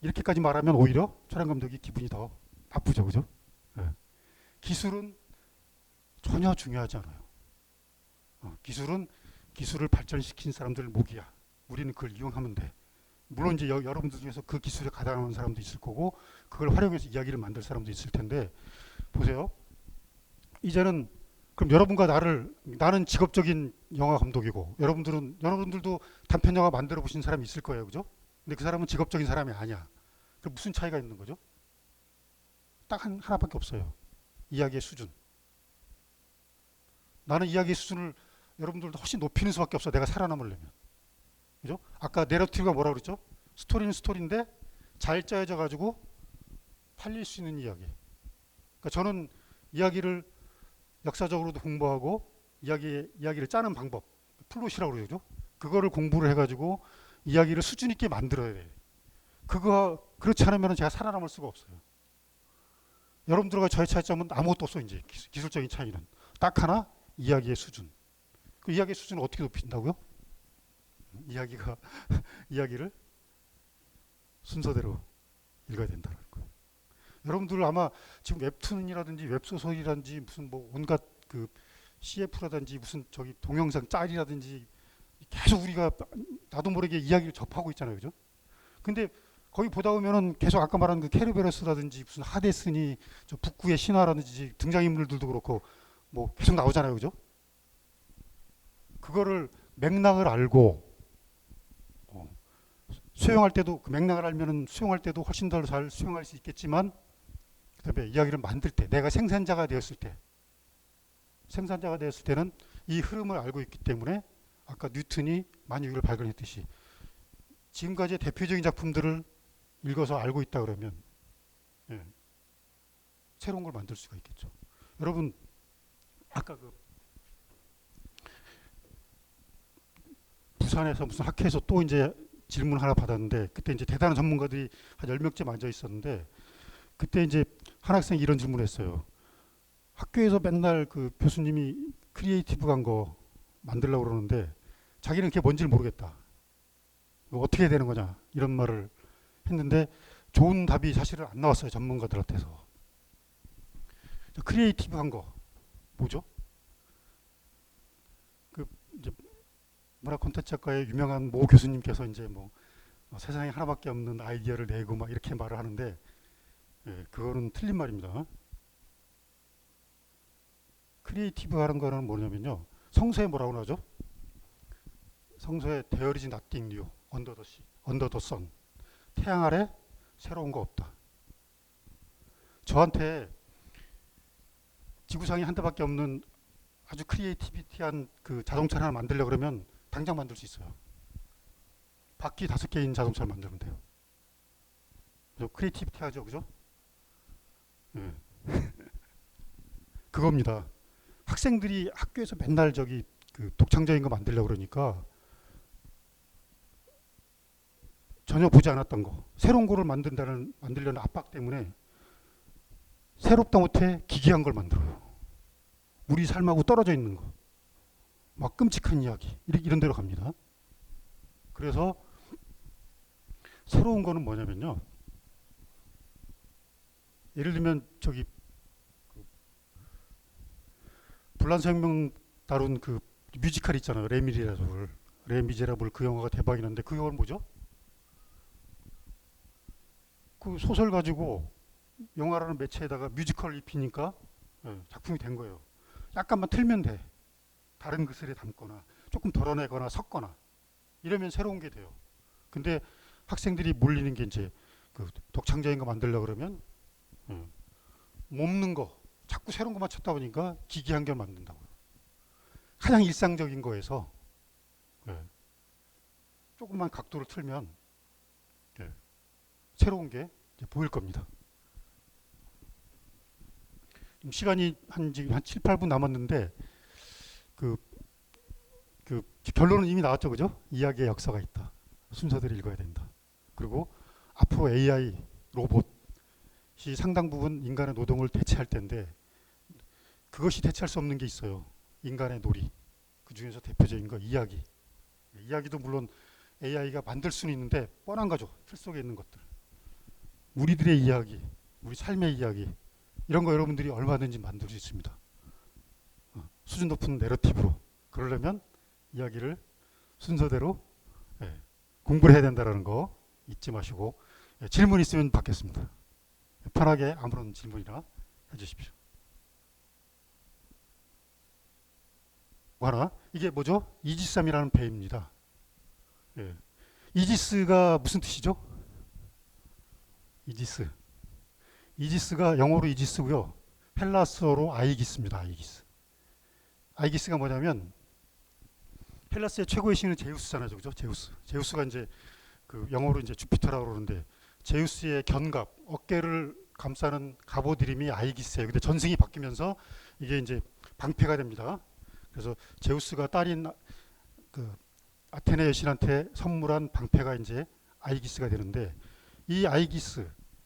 이렇게까지 말하면 오히려 촬영 감독이 기분이 더 나쁘죠, 그죠? 네. 기술은 전혀 중요하지 않아요. 기술은 기술을 발전시킨 사람들 목이야. 우리는 그걸 이용하면 돼. 물론 이제 여러분들 중에서 그 기술에 가담하는 사람도 있을 거고 그걸 활용해서 이야기를 만들 사람도 있을 텐데 보세요. 이제는 그럼 여러분과 나는 직업적인 영화 감독이고 여러분들도 단편 영화 만들어 보신 사람이 있을 거예요, 그죠? 근데 그 사람은 직업적인 사람이 아니야. 그 무슨 차이가 있는 거죠? 딱 하나밖에 없어요. 이야기의 수준. 나는 이야기의 수준을 여러분들도 훨씬 높이는 수밖에 없어. 내가 살아남으려면, 그죠? 아까 내러티브가 뭐라 그랬죠? 스토리는 스토리인데 잘 짜여져 가지고 팔릴 수 있는 이야기. 그러니까 저는 이야기를 역사적으로도 공부하고 이야기를 짜는 방법, 플롯이라고 그러죠. 그거를 공부를 해가지고 이야기를 수준 있게 만들어야 돼. 그렇지 않으면 제가 살아남을 수가 없어요. 여러분들과 저의 차이점은 아무것도 없어. 이제 기술적인 차이는 딱 하나, 이야기의 수준. 그 이야기의 수준을 어떻게 높인다고요? 이야기를 순서대로 읽어야 된다는 거예요. 여러분들 아마 지금 웹툰이라든지 웹소설이라든지 무슨 뭐 온갖 그 CF라든지 무슨 저기 동영상 짤이라든지 계속 우리가 나도 모르게 이야기를 접하고 있잖아요, 그죠? 근데 거기 보다 보면은 계속 아까 말한 그 케르베로스라든지 무슨 하데스니 저 북구의 신화라든지 등장인물들도 그렇고 뭐 계속 나오잖아요, 그죠? 그거를 맥락을 알고 수용할 때도 그 맥락을 알면은 수용할 때도 훨씬 더 잘 수용할 수 있겠지만 그다음에 이야기를 만들 때 내가 생산자가 되었을 때는 이 흐름을 알고 있기 때문에 아까 뉴턴이 만유를 발견했듯이 지금까지의 대표적인 작품들을 읽어서 알고 있다 그러면 새로운 걸 만들 수가 있겠죠. 여러분 아까 그 부산에서 무슨 학회에서 또 이제 질문 하나 받았는데 그때 이제 대단한 전문가들이 한 10명쯤 앉아 있었는데 그때 이제 한 학생이 이런 질문을 했어요. 학교에서 맨날 그 교수님이 크리에이티브한 거 만들려고 그러는데 자기는 그게 뭔지를 모르겠다. 어떻게 해야 되는 거냐 이런 말을 했는데 좋은 답이 사실은 안 나왔어요. 전문가들한테서. 크리에이티브한 거 뭐죠? 그 이제 문화 콘텐츠 학과의 유명한 모 교수님께서 이제 뭐 세상에 하나밖에 없는 아이디어를 내고 막 이렇게 말을 하는데 그거는 틀린 말입니다. 크리에이티브 하는 거는 뭐냐면요. 성서에 뭐라고 나오죠? 성서에 There is nothing new under the sun. 태양 아래 새로운 거 없다. 저한테 지구상에 한 대밖에 없는 아주 크리에이티비티한 그 자동차를 하나 만들려고 그러면 당장 만들 수 있어요. 바퀴 5개인 자동차를 만들면 돼요. 그래서 크리에이티비티하죠, 그죠? 예. 그겁니다. 학생들이 학교에서 맨날 저기 그 독창적인 거 만들려고 그러니까 전혀 보지 않았던 거, 새로운 거를 만들려는 압박 때문에 새롭다 못해 기괴한 걸 만들어요. 우리 삶하고 떨어져 있는 거, 막 끔찍한 이야기 이런 데로 갑니다. 그래서 새로운 거는 뭐냐면요. 예를 들면 저기 불란서 혁명 다룬 그 뮤지컬 있잖아요. 레미제라블 그 영화가 대박이 났는데 그 영화는 뭐죠? 그 소설 가지고 영화라는 매체에다가 뮤지컬을 입히니까 작품이 된 거예요. 약간만 틀면 돼. 다른 것을 담거나 조금 덜어내거나 섞거나 이러면 새로운 게 돼요. 근데 학생들이 몰리는 게 이제 그 독창적인 거 만들려고 그러면 몸는 거 자꾸 새로운 것만 찾다 보니까 기괴한 걸 만든다고요. 가장 일상적인 거에서 조금만 각도를 틀면 새로운 게 이제 보일 겁니다. 시간이 지금 한 7, 8분 남았는데 그 결론은 이미 나왔죠, 그죠? 이야기의 역사가 있다. 순서대로 읽어야 된다. 그리고 앞으로 AI, 로봇이 상당 부분 인간의 노동을 대체할 텐데 그것이 대체할 수 없는 게 있어요. 인간의 놀이. 그 중에서 대표적인 거 이야기. 이야기도 물론 AI가 만들 수는 있는데 뻔한 거죠. 틀 속에 있는 것들. 우리들의 이야기, 우리 삶의 이야기 이런 거 여러분들이 얼마든지 만들 수 있습니다. 수준 높은 내러티브로. 그러려면 이야기를 순서대로 공부를 해야 된다는 거 잊지 마시고 질문 있으면 받겠습니다. 편하게 아무런 질문이나 해주십시오. 뭐 하나? 이게 뭐죠? 이지스함이라는 배입니다. 이지스가 무슨 뜻이죠? 이지스. 이지스가 영어로 이지스고요. 헬라스어로 아이기스입니다. 아이기스가 뭐냐면 헬라스의 최고의 신은 제우스잖아요, 그죠? 제우스가 이제 그 영어로 이제 주피터라고 그러는데 제우스의 견갑, 어깨를 감싸는 갑옷 이름이 아이기스예요. 근데 전승이 바뀌면서 이게 이제 방패가 됩니다. 그래서 제우스가 딸인 그 아테네 여신한테 선물한 방패가 이제 아이기스가 되는데 이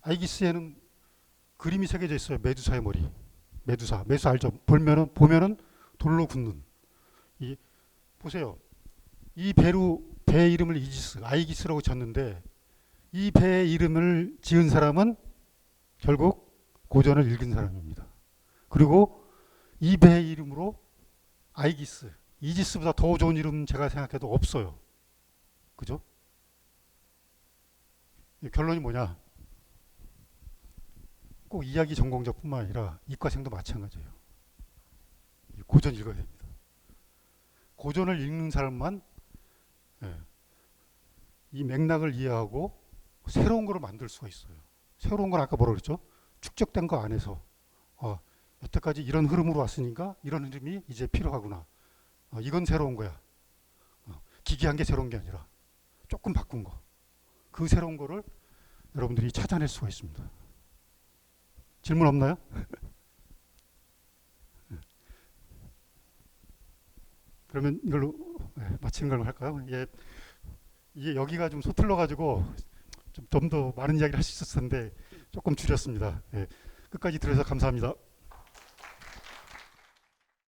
아이기스에는 그림이 새겨져 있어요. 메두사의 머리. 메두사 알죠? 보면은 돌로 굽는. 보세요. 이 배 이름을 아이기스라고 졌는데 이 배의 이름을 지은 사람은 결국 고전을 읽은 사람입니다. 그리고 이 배의 이름으로 이지스보다 더 좋은 이름 제가 생각해도 없어요. 그죠? 결론이 뭐냐? 꼭 이야기 전공자뿐만 아니라 이과생도 마찬가지예요. 고전 읽어야 됩니다. 고전을 읽는 사람만 이 맥락을 이해하고 새로운 거를 만들 수가 있어요. 새로운 건 아까 뭐라 그랬죠? 축적된 거 안에서 여태까지 이런 흐름으로 왔으니까 이런 흐름이 이제 필요하구나. 이건 새로운 거야. 기괴한 게 새로운 게 아니라 조금 바꾼 거. 그 새로운 거를 여러분들이 찾아낼 수가 있습니다. 질문 없나요? 그러면 이걸로 마치는 걸로 할까요? 이게 여기가 좀 소틀러 가지고 좀 더 많은 이야기를 할 수 있었는데 조금 줄였습니다. 끝까지 들어서 감사합니다.